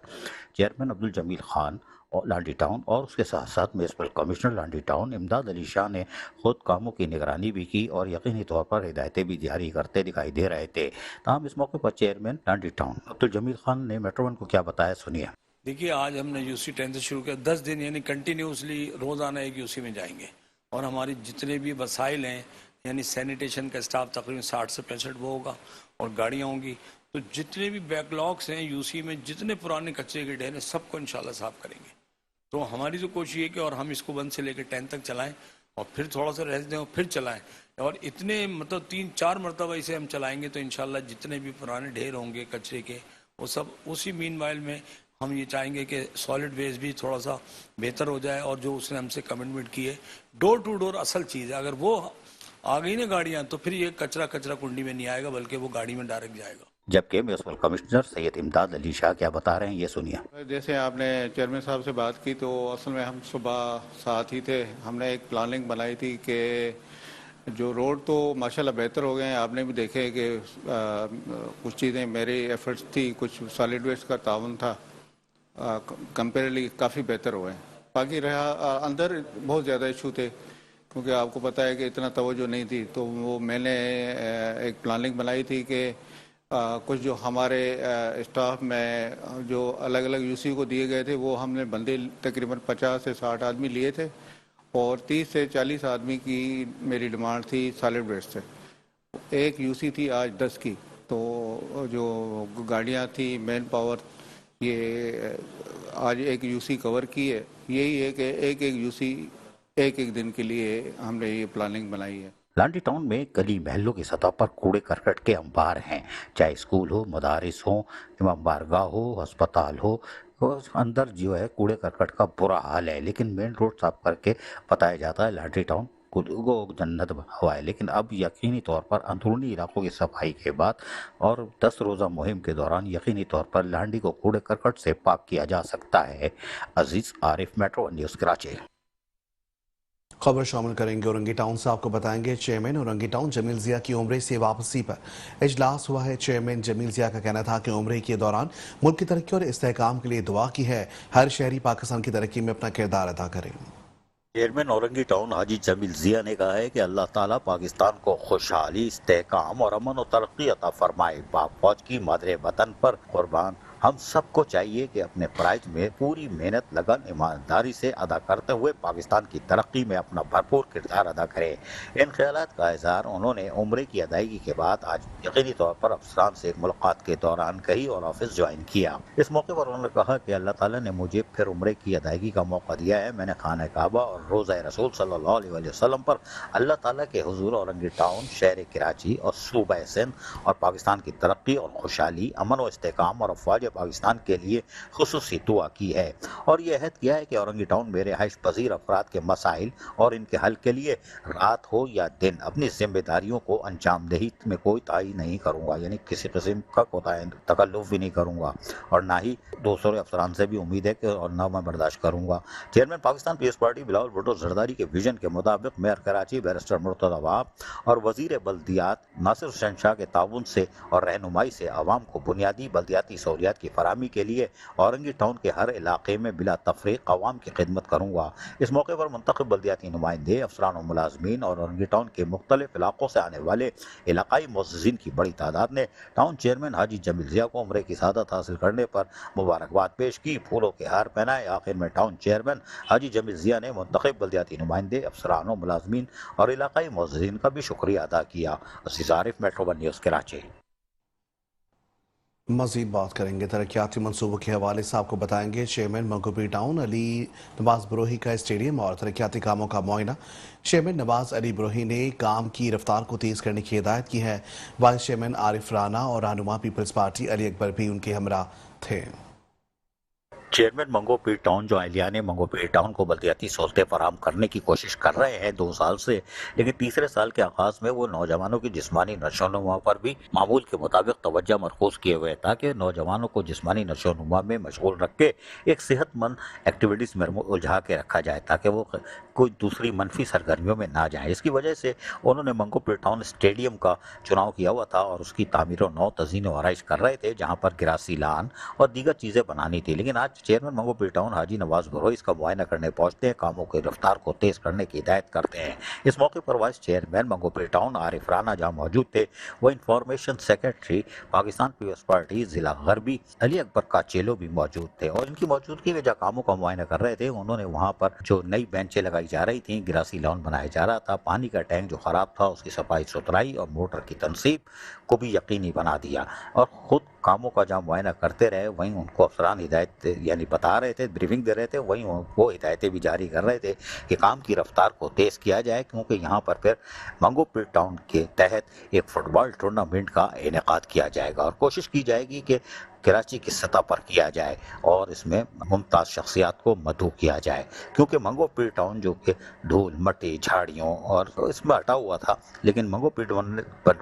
चेयरमैन अब्दुल जमील खान और लांडी टाउन और उसके साथ साथ म्युनिसिपल कमिश्नर लांडी टाउन इमदाद अली शाह ने खुद कामों की निगरानी भी की और यकीनी तौर पर हिदायतें भी जारी करते दिखाई दे रहे थे। तमाम इस मौके पर चेयरमैन लांडी टाउन अब्दुल जमील खान ने मेट्रो 1 को क्या बताया, सुनिए। देखिए आज हमने UC 10 से शुरू किया, 10 दिन यानी कंटिन्यूसली रोज़ाना एक UC में जाएंगे, और हमारी जितने भी वसाइल हैं यानी सैनिटेशन का स्टाफ तकरीबन 60 से 65 वो होगा, और गाड़ियाँ होंगी। तो जितने भी बैकलॉग्स हैं UC में, जितने पुराने कचरे के ढेर हैं, सबको इंशाल्लाह साफ करेंगे। तो हमारी तो कोशिश है कि और हम इसको 1 से लेकर 10 तक चलाएं, और फिर थोड़ा सा रेस्ट दें और फिर चलाएं। और इतने मतलब 3-4 मरतबा इसे हम चलाएंगे तो इंशाल्लाह जितने भी पुराने ढेर होंगे कचरे के वो सब उसी मीनवाइल में हम ये चाहेंगे कि सॉलिड वेस्ट भी थोड़ा सा बेहतर हो जाए। और जो उसने हमसे कमिटमेंट की है डोर टू डोर असल चीज़ है, अगर वो आ गई ना गाड़ियाँ तो फिर ये कचरा कुंडी में नहीं आएगा बल्कि वो गाड़ी में डायरेक्ट जाएगा। जबकि म्यूनसिपल कमिश्नर सैयद इमदाद अली शाह क्या बता रहे हैं ये सुनिए। जैसे आपने चेयरमैन साहब से बात की तो असल में हम सुबह साथ ही थे। हमने एक प्लानिंग बनाई थी कि जो रोड तो माशाल्लाह बेहतर हो गए हैं, आपने भी देखे कि कुछ चीज़ें मेरी एफर्ट्स थी, कुछ सॉलिड वेस्ट का ताउन था, कंपेरेटिवली काफ़ी बेहतर हुए हैं। बाकी रहा अंदर बहुत ज़्यादा इशू थे क्योंकि आपको पता है कि इतना तवज्जो नहीं थी, तो वो मैंने एक प्लानिंग बनाई थी कि कुछ जो हमारे स्टाफ में जो अलग अलग यूसी को दिए गए थे वो हमने बंदे तकरीबन 50 से 60 आदमी लिए थे और 30 से 40 आदमी की मेरी डिमांड थी सॉलिड वेस्ट से। एक यूसी थी आज 10 की, तो जो गाड़ियाँ थी मैन पावर ये आज एक यूसी कवर की है। यही है कि एक यूसी एक दिन के लिए हमने ये प्लानिंग बनाई है। लांडी टाउन में गली महलों की सतह पर कूड़े करकट के अंबार हैं, चाहे स्कूल हो, मदारिस हो, इमाम बारगाह हो, अस्पताल हो, तो अंदर जो है कूड़े करकट का बुरा हाल है। लेकिन मेन रोड साफ करके बताया जाता है लांडी टाउन को जन्नत बना हुआ है। लेकिन अब यकीनी तौर पर अंदरूनी इलाकों की सफाई के बाद और 10 रोज़ा मुहिम के दौरान यकीनी तौर पर लांडी को कूड़े करकट से पाक किया जा सकता है। Aziz Arif, metro news Karachi. खबर शामिल करेंगे औरंगी टाउन से। आपको बताएंगे चेयरमैन औरंगी टाउन जमील जिया की उम्रे से वापसी पर इजलास हुआ है। चेयरमैन जमील जिया का कहना था कि उम्रे के दौरान मुल्क की तरक्की और इस्तेहकाम के लिए दुआ की है। हर शहरी पाकिस्तान की तरक्की में अपना किरदार अदा करे। चेयरमैन औरंगी टाउन हाजी जमील जिया ने कहा है कि अल्लाह ताला पाकिस्तान को खुशहाली, इस्तेहकाम और अमन और तरक्की अता फरमाए। पाक फौज की मादरे वतन पर कुर्बान हम सबको चाहिए कि अपने फ़राइज़ में पूरी मेहनत, लगन, ईमानदारी से अदा करते हुए पाकिस्तान की तरक्की में अपना भरपूर किरदार अदा करें। इन ख्यालात का इज़हार उन्होंने उम्रे की अदायगी के बाद आज यकीनी तौर पर अफसरान से मुलाकात के दौरान कही और ऑफिस ज्वाइन किया। इस मौके पर उन्होंने कहा कि अल्लाह ताला ने मुझे फिर उम्रे की अदायगी का मौका दिया है। मैंने खाना काबा और रोज़ा रसूल सल्लल्लाहु अलैहि वसल्लम पर अल्लाह ताला के हुजूर औरंगी टाउन, शहर कराची और सूबा सिंध और पाकिस्तान की तरक्की और खुशहाली, अमन व इस्तेहकाम और अफवाज पाकिस्तान के लिए खुसूसी दुआ की है और यह अहद किया है कि औरंगी टाउन में रिहाइश पजीर अफराद के मसाइल और इनके हल के लिए रात हो या दिन अपनी जिम्मेदारियों को अंजाम दही में कोई ताई नहीं करूँगा, यानी किसी किस्म का तकल्लुफ भी नहीं करूँगा और ना ही दूसरे अफसरान से भी उम्मीद है कि और ना मैं बर्दाश्त करूँगा। चेयरमैन पाकिस्तान पीपल्स पार्टी बिलावल भुट्टो जरदारी के विजन के मुताबिक मेयर कराची बैरिस्टर मुर्तज़ा वहाब और वजीर बल्दियात नासिर हुसैन शाह के ताउन से और रहनुमाई से आवाम को बुनियादी बल्दियाती सहूलियात की फराहमी के लिए औरंगी टाउन के हर इलाके में बिला तफरीक अवाम की खिदमत करूँगा। इस मौके पर मुंतखब बल्दियाती नुमाइंदे, अफसरान और मुलाजमीन और औरंगी टाउन के मुख्तलिफ इलाकों से आने वाले इलाकाई मुअज़्ज़िज़ीन की बड़ी तादाद ने टाउन चेयरमैन हाजी जमील जिया को उम्रे की सआदत हासिल करने पर मुबारकबाद पेश की, फूलों के हार पहनाए। आखिर में टाउन चेयरमैन हाजी जमील जिया ने मुंतखब बल्दियाती नुमाइंदे, अफसरान और मुलाजमीन और इलाकाई मुअज़्ज़िज़ीन का भी शुक्रिया अदा किया। Aziz Arif, metro one news Karachi. मजीद बात करेंगे तरक्याती मनसूबों के हवाले से। आपको बताएंगे चेयरमैन मंगोपी टाउन अली नवाज बरोही का स्टेडियम और तरक्याती कामों का मुआयना। चेयरमैन नवाज अली बरोही ने काम की रफ्तार को तेज़ करने की हिदायत की है। वाइस चेयरमैन आरिफ राना और रहनुमा पीपल्स पार्टी अली अकबर भी उनके हमरा थे। चेयरमैन मंगोपी टाउन जो एहलिया ने मंगोपी टाउन को बल्दियाती सहूलतें फराहम करने की कोशिश कर रहे हैं 2 साल से, लेकिन तीसरे साल के आगाज में वो नौजवानों की जिस्मानी नशोनुमा पर भी मामूल के मुताबिक तवज्जो मरकूज किए हुए ताकि नौजवानों को जिस्मानी नशोनुमा में मशगूल रख के एक सेहतमंद एक्टिविटीज़ में उलझा के रखा जाए ताकि वो कोई दूसरी मनफी सरगर्मियों में ना जाए। इसकी वजह से उन्होंने मंगोपी टाउन स्टेडियम का चुनाव किया हुआ था और उसकी तामीर व नौ तज़ीन व आराइश कर रहे थे जहाँ पर गिरासी लान और दीगर चीज़ें बनानी थी। लेकिन आज चेयरमैन मंगोपी टाउन हाजी नवाज बरोही इसका मुआयना करने पहुंचते हैं, कामों की रफ्तार को तेज करने की हिदायत करते हैं। इस मौके पर वाइस चेयरमैन मंगोपी टाउन आरिफ राना जहाँ मौजूद थे, वो इंफॉर्मेशन सेक्रेटरी पाकिस्तान पीपल्स पार्टी जिला गरबी अली अकबर काचेलो भी मौजूद थे और इनकी मौजूदगी में जहाँ कामों का मुआयना कर रहे थे उन्होंने वहाँ पर जो नई बेंचें लगाई जा रही थी, गिरासी लॉन बनाया जा रहा था, पानी का टैंक जो खराब था उसकी सफाई सुथराई और मोटर की तनसीब को भी यकीनी बना दिया और खुद کاموں کا جہاں معائنہ کرتے رہے وہیں ان کو افسران ہدایت یعنی بتا رہے تھے، بریفنگ دے رہے تھے، وہیں وہ ہدایتیں بھی جاری کر رہے تھے کہ کام کی رفتار کو تیز کیا جائے، کیونکہ یہاں پر پھر منگو پیر ٹاؤن کے تحت ایک فٹ بال ٹورنامنٹ کا انعقاد کیا جائے گا اور کوشش کی جائے گی کہ کراچی کی سطح پر کیا جائے اور اس میں ممتاز شخصیات کو مدعو کیا جائے، کیونکہ منگو پیر ٹاؤن جو کہ دھول مٹی جھاڑیوں اور اس میں ہٹا ہوا تھا، لیکن منگو پیر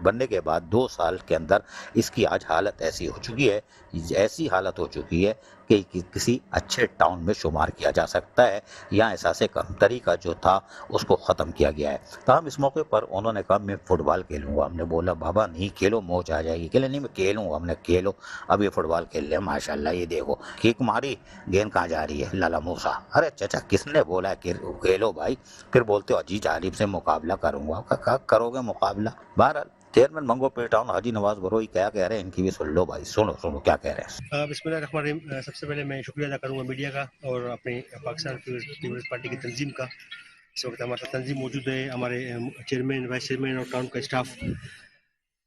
بننے کے بعد 2 سال کے اندر اس کی آج حالت ایسی ہو چکی ہے، ایسی حالت ہو چکی ہے کہ کسی اچھے ٹاؤن میں شمار کیا جا سکتا ہے، یہاں احساس کمتری کا جو تھا اس کو ختم کیا گیا ہے۔ تاہم اس موقع پر انہوں نے کہا میں فٹ بال کھیلوں گا، ہم نے بولا بابا نہیں کھیلو، موج آ جائے گی، کہلے نہیں میں کھیلوں گا، ہم نے کھیلو، اب یہ فٹ بال کھیل لے، ماشاءاللہ یہ دیکھو کیک ماری، گیند کہاں جا رہی ہے، لالا موسا، ارے چچا کس نے بولا ہے کھیلو بھائی، پھر بولتے ہو اجی جانب سے مقابلہ کروں گا، کرو گے مقابلہ؟ بہرحال چیئرمین منگو پیر ٹاؤن حاجی نواز بروئی کیا کہہ رہے ہیں ان کی بھی سن لو بھائی، سنو کیا کہہ رہے ہیں۔ بسم اللہ الرحمن الرحیم۔ سب سے پہلے میں شکریہ ادا کروں گا میڈیا کا اور اپنے پاکستان پیپلز پارٹی کی تنظیم کا۔ اس وقت ہمارا تنظیم موجود ہے، ہمارے چیئرمین، وائس چیئرمین اور ٹاؤن کا اسٹاف۔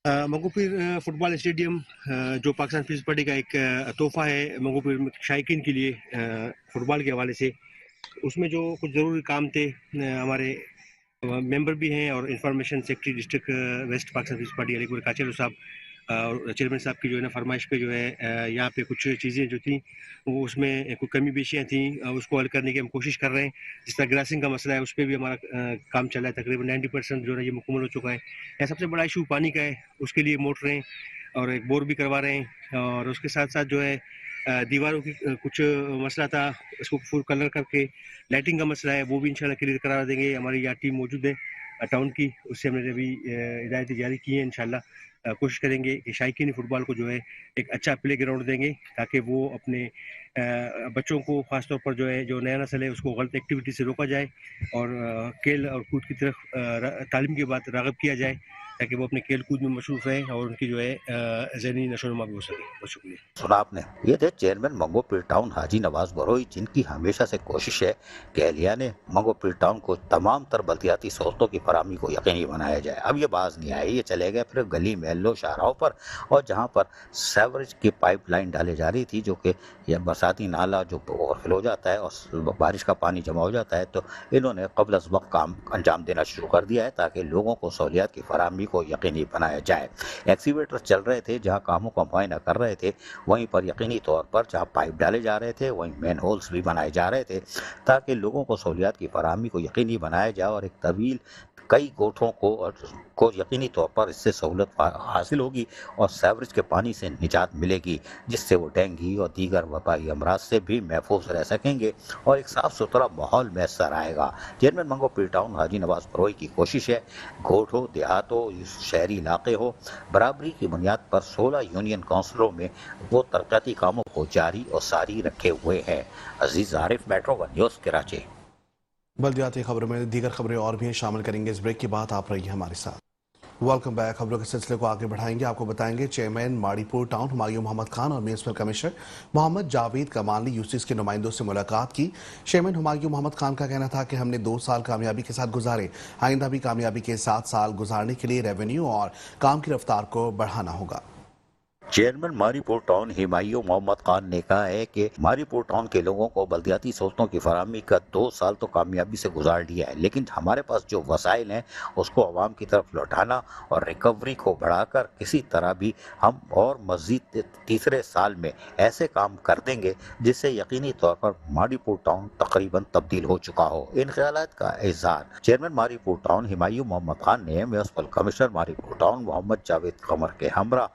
منگو پیر فٹ بال اسٹیڈیم جو پاکستان پیپلز پارٹی کا ایک تحفہ ہے منگو پیر شائقین کے لیے فٹ بال کے حوالے سے، اس میں جو کچھ ضروری کام تھے، ہمارے ممبر بھی ہیں اور information secretary district west Pakistan Peoples Party Ali گور کاچلو صاحب اور چیئرمین صاحب کی جو ہے نا فرمائش پہ جو ہے یہاں پہ کچھ چیزیں جو تھیں وہ اس میں کوئی کمی بیشیاں تھیں، اس کو حل کرنے کی ہم کوشش کر رہے ہیں۔ جس طرح گراسنگ کا مسئلہ ہے اس پہ بھی ہمارا کام چل رہا ہے، تقریباً 90% جو ہے یہ مکمل ہو چکا ہے۔ یہ سب سے بڑا ایشو پانی کا ہے، اس کے لیے موٹریں اور ایک بور بھی کروا رہے ہیں، اور اس کے ساتھ ساتھ جو ہے دیواروں کی کچھ مسئلہ تھا، اس کو فل کلر کر کے لائٹنگ کا مسئلہ ہے وہ بھی انشاءاللہ کلیئر کرا دیں گے۔ ہماری یہاں ٹیم موجود ہے ٹاؤن کی، اس سے ہم نے ابھی ہدایتیں جاری کی ہیں، انشاءاللہ کوشش کریں گے کہ شائقین فٹ بال کو جو ہے ایک اچھا پلے گراؤنڈ دیں گے تاکہ وہ اپنے بچوں کو خاص طور پر جو ہے جو نیا نسل ہے اس کو غلط ایکٹیویٹی سے روکا جائے اور کھیل اور کود کی طرف تعلیم کے بعد راغب کیا جائے تاکہ وہ اپنے کھیل کود میں مصروف رہیں اور ان کی جو ہے ذہنی نشو و نما بھی ہو سکے۔ بہت شکریہ۔ سنا آپ نے، یہ تھے چیئرمین منگو پیر ٹاؤن حاجی نواز بروئی، جن کی ہمیشہ سے کوشش ہے کہ اہلیان منگو پیر ٹاؤن کو تمام تر بلدیاتی سہولتوں کی فراہمی کو یقینی بنایا جائے۔ اب یہ باز نہیں آئے، یہ چلے گئے پھر گلی محلوں شاہراہوں پر، اور جہاں پر سیوریج کی پائپ لائن ڈالے جا رہی تھی جو کہ یہ برساتی نالا جو اوورفلو ہو جاتا ہے اور بارش کا پانی جمع ہو جاتا ہے، تو انہوں نے قبل از وقت کام انجام دینا شروع کر دیا ہے تاکہ لوگوں کو سہولیات کی فراہمی کو یقینی بنایا جائے۔ ایکسیویٹر چل رہے تھے، جہاں کاموں کا معائنہ کر رہے تھے وہیں پر یقینی طور پر جہاں پائپ ڈالے جا رہے تھے وہیں مین ہولز بھی بنائے جا رہے تھے تاکہ لوگوں کو سہولیات کی فراہمی کو یقینی بنایا جائے اور ایک طویل کئی گوٹھوں کو یقینی طور پر اس سے سہولت حاصل ہوگی اور سیوریج کے پانی سے نجات ملے گی، جس سے وہ ڈینگی اور دیگر وبائی امراض سے بھی محفوظ رہ سکیں گے اور ایک صاف ستھرا ماحول میسر آئے گا۔ چیئرمین منگو پیر ٹاؤن حاجی نواز بروئی کی کوشش ہے گھوٹ ہو، دیہات ہو، شہری علاقے ہو، برابری کی بنیاد پر 16 یونین کونسلوں میں وہ ترقیاتی کاموں کو جاری اور ساری رکھے ہوئے ہیں۔ عزیز عارف، میٹرو ون نیوز، کراچی۔ بلدیاتی خبروں میں دیگر خبریں اور بھی شامل کریں گے، اس بریک کے بعد آپ رہیے ہمارے ساتھ۔ Welcome back. خبروں کے سلسلے کو آگے بڑھائیں گے، آپ کو بتائیں گے چیئرمین ماڑی پور ٹاؤن ہمایوں محمد خان اور میونسپل کمشنر محمد جاوید کمال نے یوسیز کے نمائندوں سے ملاقات کی۔ چیئرمین ہمایوں محمد خان کا کہنا تھا کہ ہم نے 2 سال کامیابی کے ساتھ گزارے، آئندہ بھی کامیابی کے 7 سال گزارنے کے لیے ریونیو اور کام کی رفتار کو بڑھانا ہوگا۔ چیئرمین ماری پور ٹاؤن ہمایوں محمد خان نے کہا ہے کہ ماری پور ٹاؤن کے لوگوں کو بلدیاتی سہولتوں کی فراہمی کا 2 سال تو کامیابی سے گزار لیا ہے، لیکن ہمارے پاس جو وسائل ہیں اس کو عوام کی طرف لوٹانا اور ریکوری کو بڑھا کر کسی طرح بھی ہم اور مزید تیسرے سال میں ایسے کام کر دیں گے جس سے یقینی طور پر ماری پور ٹاؤن تقریباً تبدیل ہو چکا ہو۔ ان خیالات کا اظہار چیئرمین ماری پور ٹاؤن ہمایوں محمد خان نے میونسپل کمشنر ماری پور ٹاؤن محمد جاوید قمر کے ہمراہ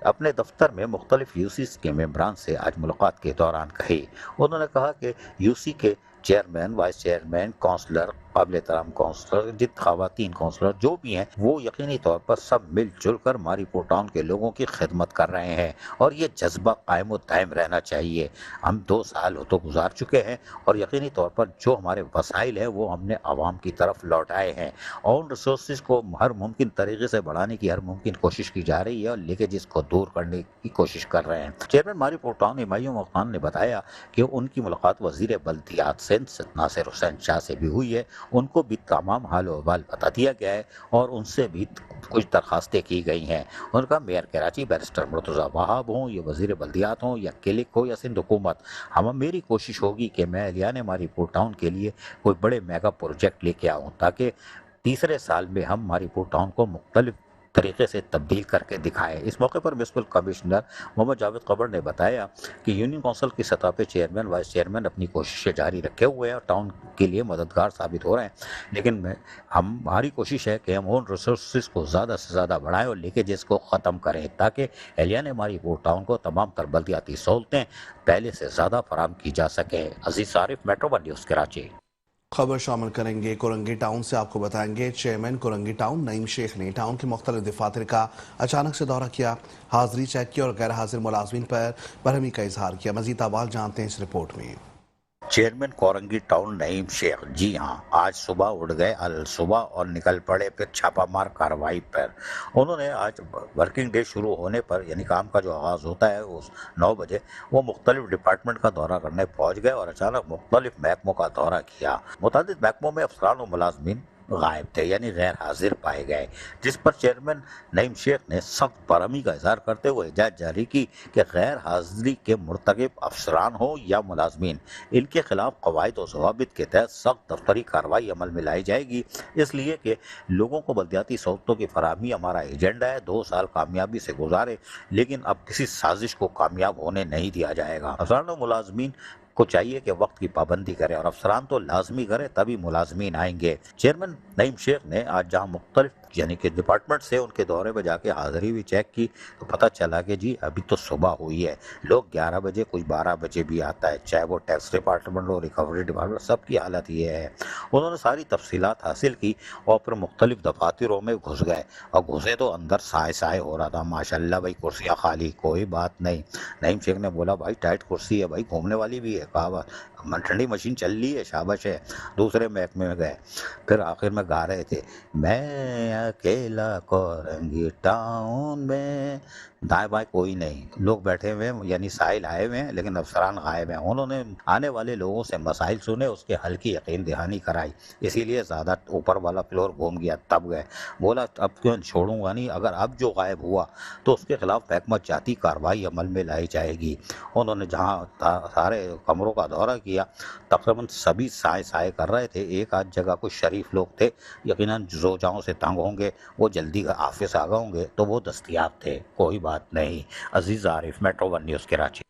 اپنے دفتر میں مختلف یوسیز کے ممبران سے آج ملاقات کے دوران کہی۔ انہوں نے کہا کہ یوسی کے چیئرمین، وائس چیئرمین، کونسلر، قابل احترام کونسلر، جت خواتین کونسلر جو بھی ہیں وہ یقینی طور پر سب مل جل کر ماری پور ٹاؤن کے لوگوں کی خدمت کر رہے ہیں اور یہ جذبہ قائم و دائم رہنا چاہیے۔ ہم 2 سال تو گزار چکے ہیں اور یقینی طور پر جو ہمارے وسائل ہیں وہ ہم نے عوام کی طرف لوٹائے ہیں اور ان ریسورسز کو ہر ممکن طریقے سے بڑھانے کی ہر ممکن کوشش کی جا رہی ہے اور لیکیجز کو دور کرنے کی کوشش کر رہے ہیں۔ چیئرمین ماری پور ٹاؤن ہمایوں محمد خان نے بتایا کہ ان کی ملاقات وزیر بلدیات سندھ ناصر حسین شاہ سے بھی ہوئی ہے ان کو بھی تمام حال و احوال بتا دیا گیا ہے اور ان سے بھی کچھ درخواستیں کی گئی ہیں. ان کا میئر کراچی بیرسٹر مرتضیٰ وہاب ہوں یا وزیر بلدیات ہوں یا کلک ہو یا سندھ حکومت، میری کوشش ہوگی کہ میں الیان ماری پور ٹاؤن کے لیے کوئی بڑے میگا پروجیکٹ لے کے آؤں تاکہ تیسرے سال میں ہم ماری پور ٹاؤن کو مختلف طریقے سے تبدیل کر کے دکھائیں. اس موقع پر میونسپل کمشنر محمد جاوید قبر نے بتایا کہ یونین کونسل کی سطح پہ چیئرمین وائس چیئرمین اپنی کوششیں جاری رکھے ہوئے ہیں اور ٹاؤن کے لیے مددگار ثابت ہو رہے ہیں، لیکن ہماری کوشش ہے کہ ہم ان ریسورسز کو زیادہ سے زیادہ بڑھائیں اور لیکیجز کو ختم کریں تاکہ اہلیان ماری پور ٹاؤن کو تمام تر بلدیاتی سہولتیں پہلے سے زیادہ فراہم کی جا سکیں. عزیز عارف، میٹرو ون نیوز کراچی. خبر شامل کریں گے کورنگی ٹاؤن سے. آپ کو بتائیں گے چیئرمین کورنگی ٹاؤن نعیم شیخ نے ٹاؤن کے مختلف دفاتر کا اچانک سے دورہ کیا، حاضری چیک کی اور غیر حاضر ملازمین پر برہمی کا اظہار کیا. مزید تفصیلات جانتے ہیں اس رپورٹ میں. چیئرمین کورنگی ٹاؤن نعیم شیخ جی ہاں آج صبح اٹھ گئے الصبح اور نکل پڑے پھر چھاپا مار کارروائی پر. انہوں نے آج ورکنگ ڈے شروع ہونے پر یعنی کام کا جو آغاز ہوتا ہے اس 9 بجے وہ مختلف ڈپارٹمنٹ کا دورہ کرنے پہنچ گئے اور اچانک مختلف محکموں کا دورہ کیا. متعدد محکموں میں افسران و ملازمین غائب تھے یعنی غیر حاضر پائے گئے، جس پر چیئرمین نعیم شیخ نے سخت برہمی کا اظہار کرتے ہوئے ہدایت جاری کی کہ غیر حاضری کے مرتکب افسران ہوں یا ملازمین ان کے خلاف قواعد و ضوابط کے تحت سخت دفتری کارروائی عمل میں لائی جائے گی، اس لیے کہ لوگوں کو بلدیاتی سہولتوں کی فراہمی ہمارا ایجنڈا ہے. 2 سال کامیابی سے گزارے لیکن اب کسی سازش کو کامیاب ہونے نہیں دیا جائے گا. افسران و ملازمین کو چاہیے کہ وقت کی پابندی کرے اور افسران تو لازمی کرے تبھی ملازمین آئیں گے. چیئرمین نعیم شیخ نے آج جہاں مختلف یعنی کہ ڈپارٹمنٹ سے ان کے دورے پہ جا کے حاضری بھی چیک کی تو پتہ چلا کہ جی ابھی تو صبح ہوئی ہے، لوگ 11 بجے کچھ 12 بجے بھی آتا ہے، چاہے وہ ٹیکس ڈپارٹمنٹ ہو ریکوری ڈپارٹمنٹ، سب کی حالت یہ ہے. انہوں نے ساری تفصیلات حاصل کی اور پھر مختلف دفاتروں میں گھس گئے اور گھسے تو اندر سائے سائے ہو رہا تھا. ماشاءاللہ بھائی کرسیاں خالی، کوئی بات نہیں. نعیم شیخ نے بولا بھائی ٹائٹ کرسی ہے بھائی، گھومنے والی بھی ہے، کہا ٹھنڈی مشین چل رہی ہے، شاباش ہے. دوسرے محکمے میں گئے، پھر آخر میں گا رہے تھے میں اکیلا کورنگی ٹاؤن میں، دائیں بائیں کوئی نہیں، لوگ بیٹھے ہوئے ہیں یعنی سائل آئے ہوئے ہیں لیکن افسران غائب ہیں. انہوں نے آنے والے لوگوں سے مسائل سنے، اس کے حل کی یقین دہانی کرائی، اسی لیے زیادہ اوپر والا فلور گھوم گیا. تب گئے، بولا اب کیوں چھوڑوں گا نہیں، اگر اب جو غائب ہوا تو اس کے خلاف محکمہ جاتی کارروائی عمل میں لائی جائے گی. انہوں نے جہاں سارے کمروں کا دورہ کیا تقریباً سبھی سائے سائے کر رہے تھے. ایک آدھ جگہ کچھ شریف لوگ تھے یقیناً زوجاؤں سے تنگ ہوں گے، وہ جلدی آفس آ گئے ہوں گے تو وہ دستیاب تھے، کوئی بات نہیں. عزیز عارف، میٹرو ون نیوز کراچی.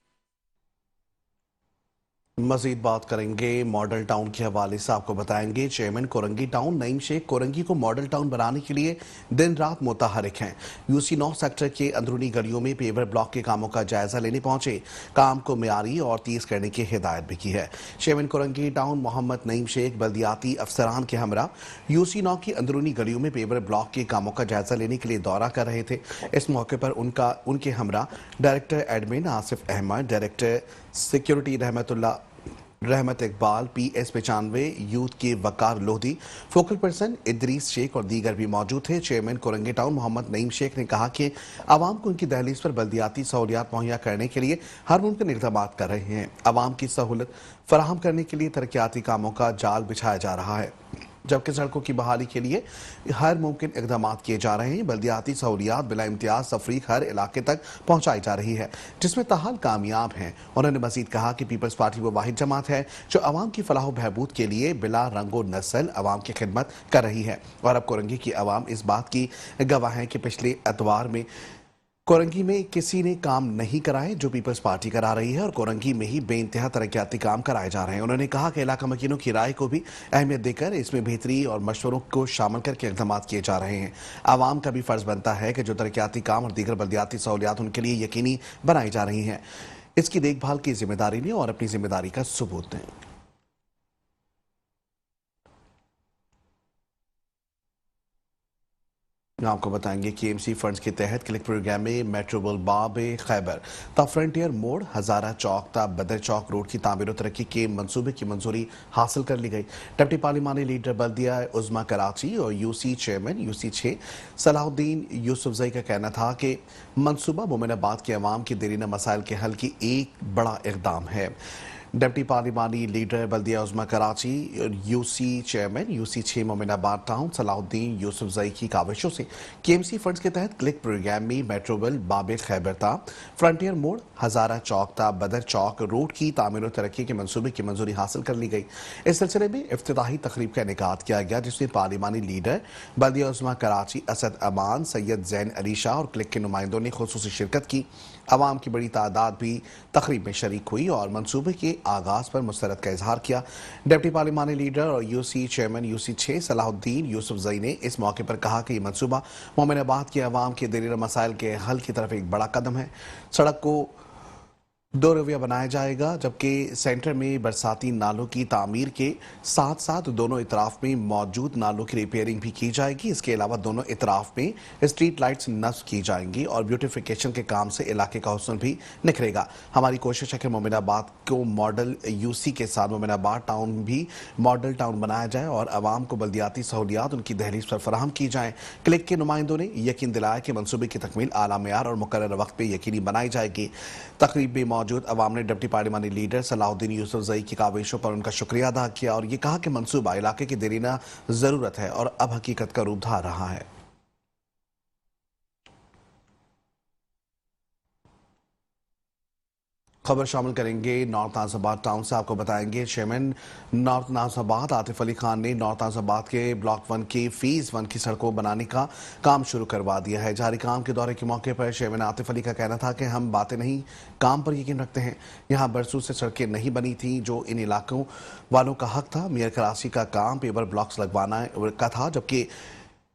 مزید بات کریں گے ماڈل ٹاؤن کے حوالے سے. آپ کو بتائیں گے چیئرمین کورنگی ٹاؤن نعیم شیخ کورنگی کو ماڈل ٹاؤن بنانے کے لیے دن رات متحرک ہیں. UC 9 سیکٹر کے اندرونی گلیوں میں پیور بلاک کے کاموں کا جائزہ لینے پہنچے، کام کو معیاری اور تیز کرنے کی ہدایت بھی کی ہے. چیئرمین کورنگی ٹاؤن محمد نعیم شیخ بلدیاتی افسران کے ہمراہ UC 9 کی اندرونی گلیوں میں پیور بلاک کے کاموں کا جائزہ لینے کے لیے دورہ کر رہے تھے. اس موقع پر ان کے ہمراہ director admin Asif Ahmed, director security Rehmat Iqbal, PS 95 youth کے وقار لودھی، فوکل پرسن ادریس شیخ اور دیگر بھی موجود تھے. چیئرمین کورنگی ٹاؤن محمد نعیم شیخ نے کہا کہ عوام کو ان کی دہلیز پر بلدیاتی سہولیات مہیا کرنے کے لیے ہر ممکن اقدامات کر رہے ہیں. عوام کی سہولت فراہم کرنے کے لیے ترقیاتی کاموں کا جال بچھایا جا رہا ہے، جبکہ سڑکوں کی بحالی کے لیے ہر ممکن اقدامات کیے جا رہے ہیں. بلدیاتی سہولیات بلا امتیاز تفریق ہر علاقے تک پہنچائی جا رہی ہے جس میں تاحال کامیاب ہیں. انہوں نے مزید کہا کہ پیپلز پارٹی وہ واحد جماعت ہے جو عوام کی فلاح و بہبود کے لیے بلا رنگ و نسل عوام کی خدمت کر رہی ہے. اور اب کورنگی کی عوام اس بات کی گواہ ہے کہ پچھلے اتوار میں کورنگی میں کسی نے کام نہیں کرائے جو پیپلز پارٹی کرا رہی ہے اور کورنگی میں ہی بے انتہا ترقیاتی کام کرائے جا رہے ہیں. انہوں نے کہا کہ علاقہ مکینوں کی رائے کو بھی اہمیت دے کر اس میں بہتری اور مشوروں کو شامل کر کے اقدامات کیے جا رہے ہیں. عوام کا بھی فرض بنتا ہے کہ جو ترقیاتی کام اور دیگر بلدیاتی سہولیات ان کے لیے یقینی بنائی جا رہی ہیں اس کی دیکھ بھال کی ذمہ داری لیں اور اپنی ذمہ داری کا ثبوت دیں. آپ کو بتائیں گے KMC فنڈز کے تحت کلک پروگرام میں میٹرو باب خیبر تا فرنٹیئر موڑ ہزارہ چوک تا بدر چوک روڈ کی تعمیر و ترقی کے منصوبے کی منظوری حاصل کر لی گئی. ڈپٹی پارلیمانی لیڈر بلدیہ عظمیٰ کراچی اور UC چیئرمین UC 6 صلاح الدین یوسفزئی کا کہنا تھا کہ منصوبہ مومن آباد کے عوام کے دیرینہ مسائل کے حل کی ایک بڑا اقدام ہے. डिप्टी पार्लिमानी लीडर बल्दिया उज़्मा Karachi UC chairman UC 6 Mominabad town Salahuddin Yousafzai की काविशों से केएमसी फंड्स के तहत क्लिक प्रोग्राम में मेट्रोवेल बाबिल खैबरता फ्रंटियर मोड़ हजारा चौक ता बदर चौक रोड की तामीर और तरक्की के मंसूबे की मंजूरी हासिल कर ली गई। इस सिलसिले में इफ्तिताही तकरीब का इनेकाद किया गया जिसमें पार्लिमानी लीडर बल्दिया उज़्मा कराची असद अमान सैयद जैन अली शाह और क्लिक के नुमाइंदों ने खुसूसी शिरकत की। अवाम की बड़ी तादाद भी तकरीब में शरीक हुई और मंसूबे के आगाज पर मुस्तरद का इजहार किया। डिप्टी पार्लिमानी लीडर और UC chairman UC 6 Salahuddin Yousafzai ने इस मौके पर कहा कि ये मंसूबा मोमिनाबाद के अवाम के दिलीर मसाइल के हल की तरफ एक बड़ा कदम है। सड़क को 2 रविया बनाया जाएगा जबकि सेंटर में बरसाती नालों की तामीर के साथ साथ दोनों इतराफ में मौजूद नालों की रिपेयरिंग भी की जाएगी। इसके अलावा दोनों इतराफ में स्ट्रीट लाइट्स नस्ब की जाएंगी और ब्यूटिफिकेशन के काम से इलाके का हुस्न भी निखरेगा। हमारी कोशिश है कि मोमिनाबाद को मॉडल यूसी के साथ मोमिनाबाद टाउन भी मॉडल टाउन बनाया जाए और आवाम को बल्दियाती सहूलियात उनकी दहलीज पर फराहम की जाएँ। क्लिक के नुमाइंदों ने यकीन दिलाया कि मनसूबे की तकमील आला मेयार और मुकर्रर वक्त पर यकीनी बनाई जाएगी। तकरीब में मौजूद अवाम ने डिप्टी पार्लिमानी लीडर सलाहुद्दीन यूसुफजई की काविशों पर उनका शुक्रिया अदा किया और ये कहा कि मंसूबा इलाके की देरीना जरूरत है और अब हकीकत का रूप धार रहा है। खबर शामिल करेंगे नॉर्थ नाज़िबाद टाउन से। आपको बताएंगे चेयरमैन नॉर्थ नाज़िबाद आतिफ अली खान ने नॉर्थ नाज़िबाद के ब्लॉक 1 की फेज 1 की सड़कों बनाने का काम शुरू करवा दिया है। जारी काम के दौरे के मौके पर चेयरमैन आतिफ अली का कहना था कि हम बातें नहीं काम पर यकीन रखते हैं। यहाँ बरसों से सड़कें नहीं बनी थी जो इन इलाकों वालों का हक था। मेयर कराची का काम पेवर ब्लॉक्स लगवाना का था जबकि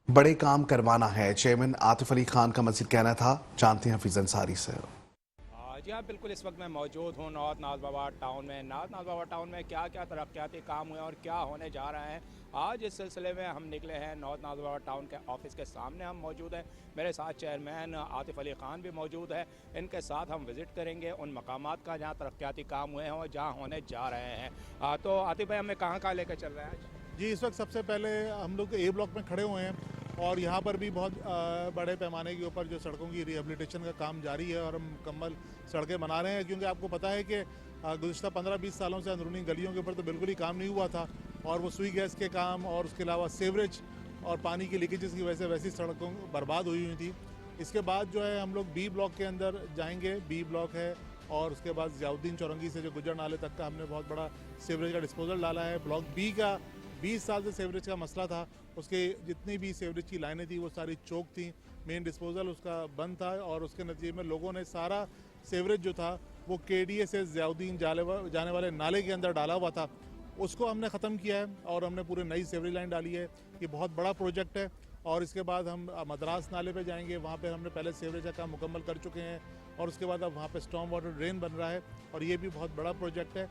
बड़े काम करवाना है। चेयरमैन आतिफ अली खान का मजीद कहना था, जानते हैं हफीज अंसारी से। जी हाँ, बिल्कुल इस वक्त मैं मौजूद हूँ नॉर्थ नाज़िबाद टाउन में। नॉर्थ नाज़िबाद टाउन में क्या क्या तरक्याती काम हुए और क्या होने जा रहे हैं, आज इस सिलसिले में हम निकले हैं। नॉर्थ नाज़िबाद टाउन के ऑफिस के सामने हम मौजूद हैं। मेरे साथ चेयरमैन आतिफ अली खान भी मौजूद है। इनके साथ हम विज़िट करेंगे उन मकामात का जहाँ तरक्याती काम हुए हैं और जहाँ होने जा रहे हैं। तो आतिफ भाई, हमें कहाँ लेकर चल रहे हैं? जी, इस वक्त सबसे पहले हम लोग ए ब्लॉक में खड़े हुए हैं और यहाँ पर भी बहुत बड़े पैमाने के ऊपर जो सड़कों की रिहेबिलिटेशन का काम जारी है और हम मुकम्मल सड़कें बना रहे हैं क्योंकि आपको पता है कि गुज़िश्ता 15-20 सालों से अंदरूनी गलियों के ऊपर तो बिल्कुल ही काम नहीं हुआ था और वो सुई गैस के काम और उसके अलावा सीवरेज और पानी की लीकेजेस की वजह से वैसी सड़कों बर्बाद हुई थी। इसके बाद जो है हम लोग बी ब्लॉक के अंदर जाएंगे। बी ब्लॉक है और उसके बाद ज़ियाउद्दीन चौरंगी से जो गुजर नाले तक का हमने बहुत बड़ा सीवरेज का डिस्पोजल डाला है। ब्लॉक बी का 20 साल से सीवरेज का मसला था, उसके जितनी भी सीवरेज की लाइनें थी वो सारी चौक थी, मेन डिस्पोजल उसका बंद था और उसके नतीजे में लोगों ने सारा सीवरेज जो था वो केडीए से ज़ियाउद्दीन जाने वाले नाले के अंदर डाला हुआ था, उसको हमने ख़त्म किया है और हमने पूरी नई सीवरेज लाइन डाली है। ये बहुत बड़ा प्रोजेक्ट है और इसके बाद हम मद्रास नाले पे जाएंगे, वहाँ पे हमने पहले सीवरेज का काम मुकम्मल कर चुके हैं और उसके बाद अब वहाँ पे स्टॉर्म वाटर ड्रेन बन रहा है और ये भी बहुत बड़ा प्रोजेक्ट है।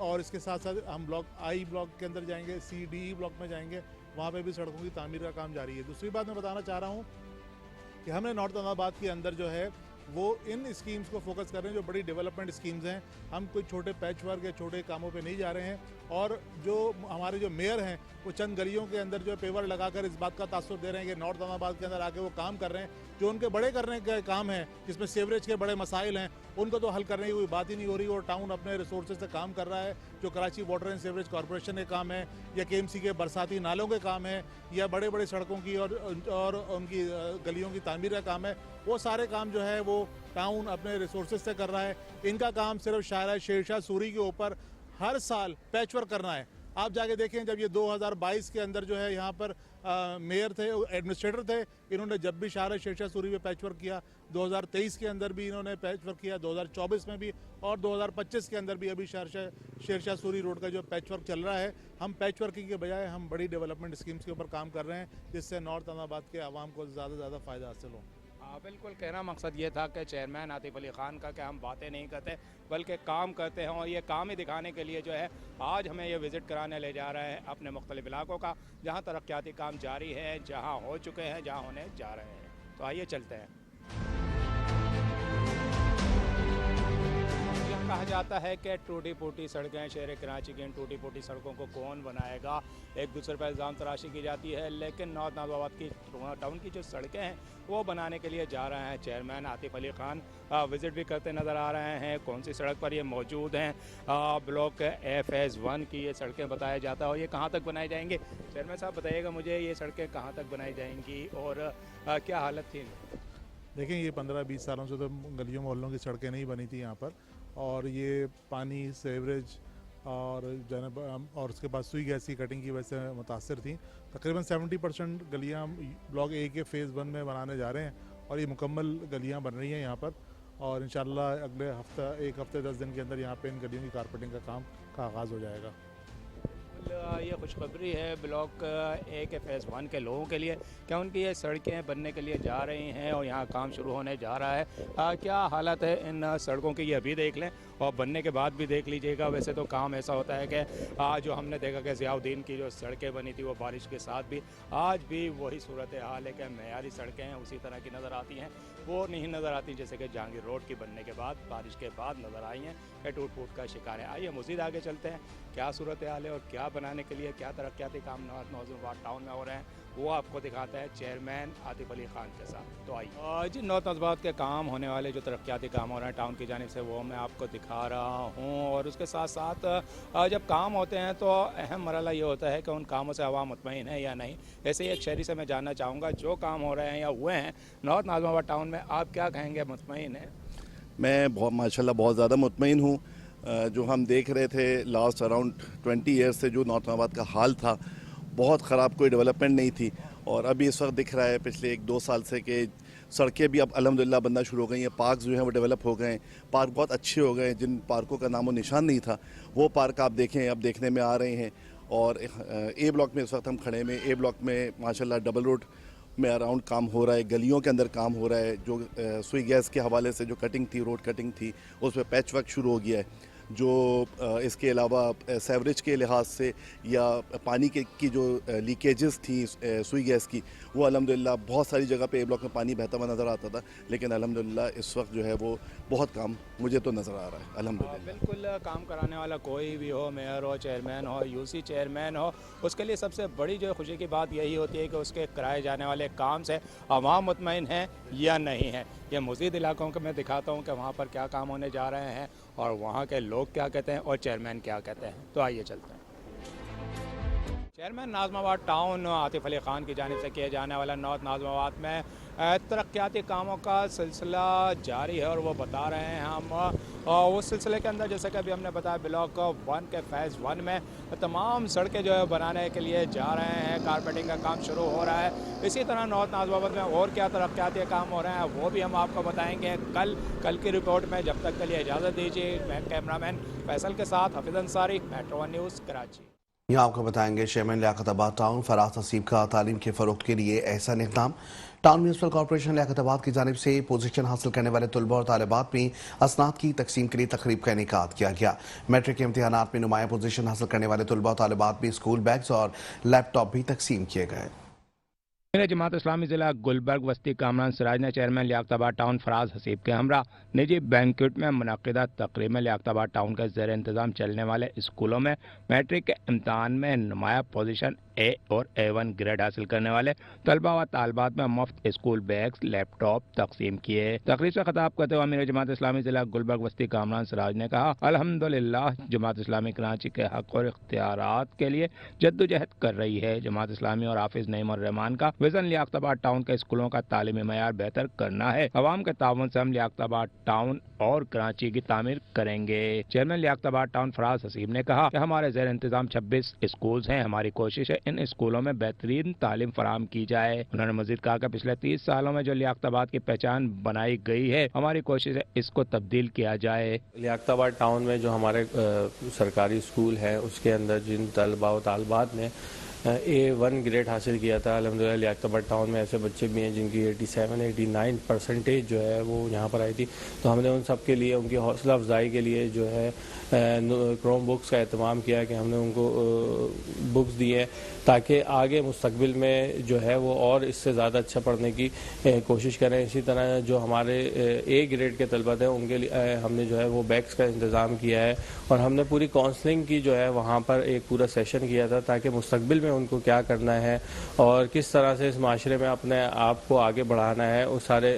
और इसके साथ साथ हम ब्लॉक आई ब्लॉक के अंदर जाएंगे, CDE ब्लॉक में जाएंगे, वहाँ पे भी सड़कों की तामीर का काम जारी है। दूसरी बात मैं बताना चाह रहा हूँ कि हमने नॉर्थ नाज़िबाद के अंदर जो है वो इन स्कीम्स को फोकस कर रहे हैं जो बड़ी डेवलपमेंट स्कीम्स हैं। हम कोई छोटे पैच वर्क या छोटे कामों पे नहीं जा रहे हैं और जो हमारे जो मेयर हैं वो चंद गलियों के अंदर जो पेवर लगाकर इस बात का तासुर दे रहे हैं कि नॉर्थ नाज़िबाद के अंदर आके वो काम कर रहे हैं। जो उनके बड़े करने के काम हैं जिसमें सीवरेज के बड़े मसाइल हैं उनको तो हल करने की कोई बात ही नहीं हो रही और टाउन अपने रिसोर्सेज से काम कर रहा है। जो Karachi water and sewerage corporation के काम है या KMC के बरसाती नालों के काम है या बड़े बड़े सड़कों की और उनकी गलियों की तामीर का काम है, वो सारे काम जो है वो टाउन अपने रिसोर्सेज से कर रहा है। इनका काम सिर्फ शायरा शेरशाह सूरी के ऊपर हर साल पैच वर्क करना है। आप जाके देखें, जब ये 2022 के अंदर जो है यहाँ पर मेयर थे, एडमिनिस्ट्रेटर थे, इन्होंने जब भी शायरा शेरशाह सूरी पे पैच वर्क किया, 2023 के अंदर भी इन्होंने पैच वर्क किया, 2024 में भी और 2025 के अंदर भी अभी शेरशाह सूरी रोड का जो पैच वर्क चल रहा है। हम पैच वर्किंग के बजाय हम बड़ी डेवलपमेंट स्कीम्स के ऊपर काम कर रहे हैं जिससे नॉर्थ नाज़िबाद के आवाम को ज़्यादा से ज़्यादा फ़ायदा हासिल हो। बिल्कुल, कहना मकसद ये था कि चेयरमैन आतिफ अली खान का कि हम बातें नहीं करते बल्कि काम करते हैं और ये काम ही दिखाने के लिए जो है आज हमें ये विज़िट कराने ले जा रहे हैं अपने मुख्तलिफ इलाकों का जहाँ तरक्याती काम जारी है, जहाँ हो चुके हैं, जहाँ होने जा रहे हैं। तो आइए चलते हैं। कहा जाता है कि टूटी फूटी सड़कें, शहर कराची की इन टूटी फूटी सड़कों को कौन बनाएगा, एक दूसरे पर इल्ज़ाम तराशी की जाती है। लेकिन नॉर्थ नाज़िमाबाद की टाउन की जो सड़कें हैं वो बनाने के लिए जा रहे हैं चेयरमैन आतिफ अली खान, विज़िट भी करते नज़र आ रहे हैं। कौन सी सड़क पर ये मौजूद हैं, ब्लॉक FS1 की ये सड़कें बताया जाता है और ये कहाँ तक बनाई जाएंगी। चेयरमैन साहब बताइएगा मुझे, ये सड़कें कहाँ तक बनाई जाएंगी और क्या हालत थी? देखें, ये 15-20 सालों से तो गलियों मोहल्लों की सड़कें नहीं बनी थी यहाँ पर, और ये पानी, सेवरेज और और उसके बाद सुई गैस की कटिंग की वजह से मुतासर थी। तकरीबन 70% गलियाँ ब्लॉक A के फ़ेज़ 1 में बनाने जा रहे हैं और ये मुकम्मल गलियाँ बन रही हैं यहाँ पर, और इंशाल्लाह अगले एक हफ्ते 10 दिन के अंदर यहाँ पे इन गलियों की कारपेटिंग का काम का आगाज़ हो जाएगा। ये खुशखबरी है ब्लॉक A के फ़ेज़ 1 के लोगों के लिए, क्या उनकी ये सड़कें बनने के लिए जा रही हैं और यहाँ काम शुरू होने जा रहा है। क्या हालत है इन सड़कों की, ये अभी देख लें और बनने के बाद भी देख लीजिएगा। वैसे तो काम ऐसा होता है कि जो हमने देखा कि ज़ियाउद्दीन की जो सड़कें बनी थी वो बारिश के साथ भी आज भी वही सूरत हाल है कि मेयारी सड़कें हैं उसी तरह की नज़र आती हैं, वो नहीं नज़र आती जैसे कि जहांगीर रोड की बनने के बाद, बारिश के बाद नज़र आई हैं कि टूट फूट का शिकार है। आइए मज़ीद आगे चलते हैं, क्या सूरत हाल है और क्या बनाने के लिए क्या तरक्याती काम नॉर्थ नाज़िमाबाद टाउन में हो रहे हैं वो आपको दिखाता है चेयरमैन आतिफ अली खान के साथ। तो आइए जी, नॉर्थ नाज़िमाबाद के काम होने वाले जो तरक्याती काम हो रहे हैं टाउन की जानिब से वो मैं आपको दिखा रहा हूँ, और उसके साथ साथ जब काम होते हैं तो अहम मरला ये होता है कि उन कामों से आवाम मुतमईन है या नहीं। ऐसे ही एक शहरी से मैं जानना चाहूँगा, जो काम हो रहे हैं या हुए हैं नॉर्थ नाज़िमाबाद टाउन में, आप क्या कहेंगे, मुतमईन है? मैं बहुत माशाल्लाह बहुत ज़्यादा मुतमईन हूँ। जो हम देख रहे थे लास्ट अराउंड 20 ईयर्स से जो नॉर्थ नाज़िमाबाद का हाल था, बहुत ख़राब, कोई डेवलपमेंट नहीं थी, और अभी इस वक्त दिख रहा है पिछले 1-2 साल से कि सड़कें भी अब अल्हम्दुलिल्लाह बनना शुरू हो गई हैं, पार्क जो हैं वो डेवलप हो गए हैं, पार्क बहुत अच्छे हो गए हैं, जिन पार्कों का नामो निशान नहीं था वो पार्क आप देखें अब देखने में आ रहे हैं। और A ब्लॉक में इस वक्त हम खड़े में, A ब्लॉक में माशाल्लाह डबल रोड में अराउंड काम हो रहा है, गलियों के अंदर काम हो रहा है, जो सुई गैस के हवाले से जो कटिंग थी, रोड कटिंग थी, उस पर पैच वर्क शुरू हो गया है। जो इसके अलावा सेवरेज के लिहाज से या पानी की जो लीकेजेस थी सुई गैस की, वो अल्हम्दुलिल्लाह बहुत सारी जगह पे A ब्लॉक में पानी बहता हुआ नज़र आता था, लेकिन अल्हम्दुलिल्लाह इस वक्त जो है वो बहुत काम मुझे तो नज़र आ रहा है अल्हम्दुलिल्लाह। बिल्कुल, काम कराने वाला कोई भी हो, मेयर हो, चेयरमैन हो, UC चेयरमैन हो, उसके लिए सबसे बड़ी जो खुशी की बात यही होती है कि उसके कराए जाने वाले काम से आवाम मुतमईन है या नहीं है। ये मज़ीद इलाकों को मैं दिखाता हूँ कि वहाँ पर क्या काम होने जा रहे हैं और वहाँ के लोग क्या कहते हैं और चेयरमैन क्या कहते हैं। तो आइए चलते हैं। चेयरमैन नाज़िमाबाद टाउन आतिफ अली खान की जानिब से किए जाने वाला नॉर्थ नाज़िमाबाद में तरक्याती कामों का सिलसिला जारी है, और वो बता रहे हैं हम उस सिलसिले के अंदर, जैसे कि अभी हमने बताया ब्लॉक 1 के फ़ेज़ 1 में तमाम सड़कें जो है बनाने के लिए जा रहे हैं, कारपेटिंग का काम शुरू हो रहा है। इसी तरह नॉर्थ नाज़िमाबाद में और क्या तरक्याती काम हो रहे हैं वो भी हम आपको बताएंगे कल की रिपोर्ट में। जब तक के लिए इजाज़त दीजिए, मैं कैमरामैन फैसल के साथ हफीज़ अंसारी, मेट्रो 1 न्यूज़ कराची। यहाँ आपको बताएंगे चेयरमैन लियाकताबाद टाउन फराज नसीब का तालीम के फ़रोग़ के लिए एहसान इक़दाम। टाउन म्यूनसिपल कॉर्पोरेशन लियाकताबाद की जानिब से पोजीशन हासिल करने वाले तलबा और तालिबात में असनाद की तकसीम के लिए तकरीब का इनेकाद किया गया। मैट्रिक के इम्तिहानात में नुमाया पोजीशन हासिल करने वाले तलबा और तालिबात में स्कूल बैग्स और लैपटॉप भी तकसीम किए गए। जमात इस्लामी ज़िला गुलबर्ग वस्ती कामरान सिराज ने चेयरमैन लियाकताबाद टाउन फराज हसीब के हमरा निजी बैंक्वेट में मुनक़िदा तकरीब में लियाकताबाद टाउन के ज़ेर इंतज़ाम चलने वाले स्कूलों में मैट्रिक के इम्तहान में नुमाया पोजीशन A और A1 ग्रेड हासिल करने वाले तलबा व तालबात में मुफ्त स्कूल बैग्स, लैपटॉप तकसीम किए। तकरीब से खिताब करते हुए अमीर जमात इस्लामी ज़िला गुलबर्ग वस्ती कामरान सिराज ने कहा, अल्हम्दुलिल्लाह जमात इस्लामी कराची के हक़ और इख्तियारात के लिए जद्दोजहद कर रही है। जमात इस्लामी और हाफिज़ नईम रहमान का विज़न लियाकताबाद टाउन के स्कूलों का तालीमी मयार बेहतर करना है। अवाम के ताउन से हम लियाकताबाद टाउन और कराची की तामीर करेंगे। चेयरमैन लियाकताबाद टाउन फराज हसीब ने कहा कि हमारे ज़ेर इंतज़ाम 26 स्कूल हैं। हमारी कोशिश है इन स्कूलों में बेहतरीन तालीम फराहम की जाए। उन्होंने मजीद कहा कि पिछले 30 सालों में जो लियाकताबाद की पहचान बनाई गई है, हमारी कोशिश है इसको तब्दील किया जाए। लियाकताबाद टाउन में जो हमारे सरकारी स्कूल है उसके अंदर जिन तलबा व तालबात ने A1 گریڈ حاصل کیا تھا. الحمدللہ لیاقت آباد ٹاؤن میں ایسے بچے بھی ہیں جن کی 87-89% جو ہے وہ یہاں پر آئی تھی. تو ہم نے ان سب کے لیے ان کی حوصلہ افزائی کے لیے جو ہے کروم بکس کا اہتمام کیا کہ ہم نے ان کو بکس دی ہیں تاکہ آگے مستقبل میں جو ہے وہ اور اس سے زیادہ اچھا پڑھنے کی کوشش کریں. اسی طرح جو ہمارے A گریڈ کے طلبہ تھے ان کے لیے ہم نے جو ہے وہ بیگس کا انتظام کیا ہے اور ہم نے پوری کاؤنسلنگ کی جو ہے وہاں پر ایک پورا سیشن کیا تھا تاکہ مستقبل میں ان کو کیا کرنا ہے اور کس طرح سے اس معاشرے میں اپنے آپ کو آگے بڑھانا ہے. اس سارے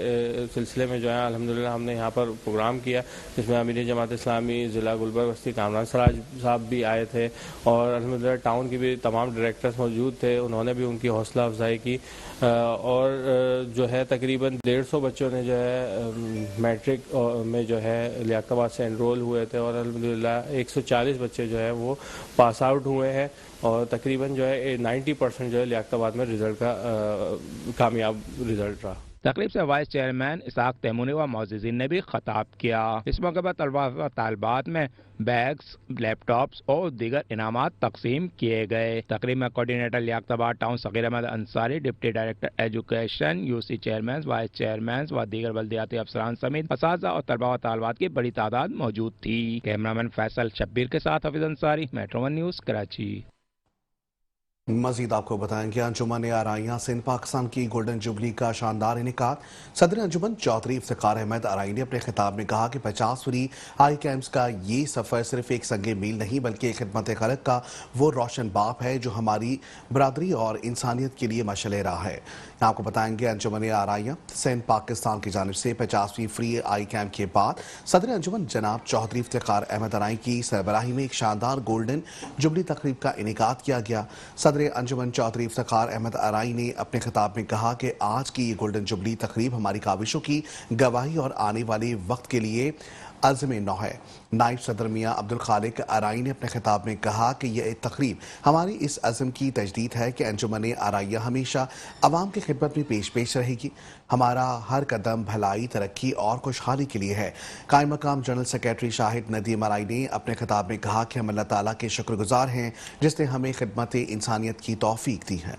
سلسلے میں جو ہے الحمدللہ ہم نے یہاں پر پروگرام کیا جس میں امیر جماعت اسلامی ضلع گلبرگ بستی کامران سراج صاحب بھی آئے تھے اور الحمدللہ ٹاؤن کی بھی تمام ڈائریکٹرز موجود تھے. انہوں نے بھی ان کی حوصلہ افزائی کی اور جو ہے تقریباً 150 بچوں نے جو ہے میٹرک میں جو ہے لیاقت آباد سے انرول ہوئے تھے اور الحمدللہ 140 بچے جو ہے وہ پاس آؤٹ ہوئے ہیں اور تقریباً جو ہے 90% جو ہے لیاقت آباد میں رزلٹ کا کامیاب رزلٹ رہا. تقریب سے وائس چیئرمین اسحاق تیمونی و معززین نے بھی خطاب کیا. اس موقع پر طلباء و طالبات میں بیگز، لیپ ٹاپس اور دیگر انعامات تقسیم کیے گئے. تقریب میں کوارڈینیٹر لیاقت آباد town Saghir Ahmed Ansari, deputy director education, UC chairman, vice chairman و دیگر بلدیاتی افسران سمیت اساتذہ اور طلباء و طالبات کی بڑی تعداد موجود تھی. کیمرامین فیصل شبیر کے ساتھ حفیظ انصاری، میٹرو 1 نیوز کراچی. مزید آپ کو بتائیں کہ انجمن آرائیاں سندھ پاکستان کی گولڈن جوبلی کا شاندار انعقاد. صدر انجمن چودھری افتخار احمد آرائی نے اپنے خطاب میں کہا کہ 50 آئی کیمپس کا یہ سفر صرف ایک سنگ میل نہیں بلکہ خدمت خلق کا وہ روشن باپ ہے جو ہماری برادری اور انسانیت کے لیے مشعل راہ ہے. آپ کو بتائیں گے انجمن آرائیاں سندھ پاکستان کی جانب سے 50ویں فری آئی کیمپ کے بعد صدر انجمن جناب چودھری افتخار احمد آرائی کی سربراہی میں ایک شاندار گولڈن جوبلی تقریب کا انعقاد کیا گیا. صدر انجمن چودھری افتخار احمد آرائی نے اپنے خطاب میں کہا کہ آج کی یہ گولڈن جوبلی تقریب ہماری کاوشوں کی گواہی اور آنے والے وقت کے لیے عزم نو ہے. نائب صدر میاں عبدالخالق آرائی نے اپنے خطاب میں کہا کہ یہ تقریب ہماری اس عزم کی تجدید ہے کہ انجمن آرائیہ ہمیشہ عوام کی خدمت میں پیش رہے گی. ہمارا ہر قدم بھلائی، ترقی اور خوشحالی کے لیے ہے. قائم مقام جنرل سیکریٹری شاہد ندیم آرائی نے اپنے خطاب میں کہا کہ ہم اللہ تعالیٰ کے شکر گزار ہیں جس نے ہمیں خدمت انسانیت کی توفیق دی ہے.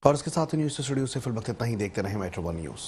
اور اس کے ساتھ نیوز اسٹوڈیو سے فی الوقت اتنا ہی. دیکھتے رہیں میٹرو 1 نیوز.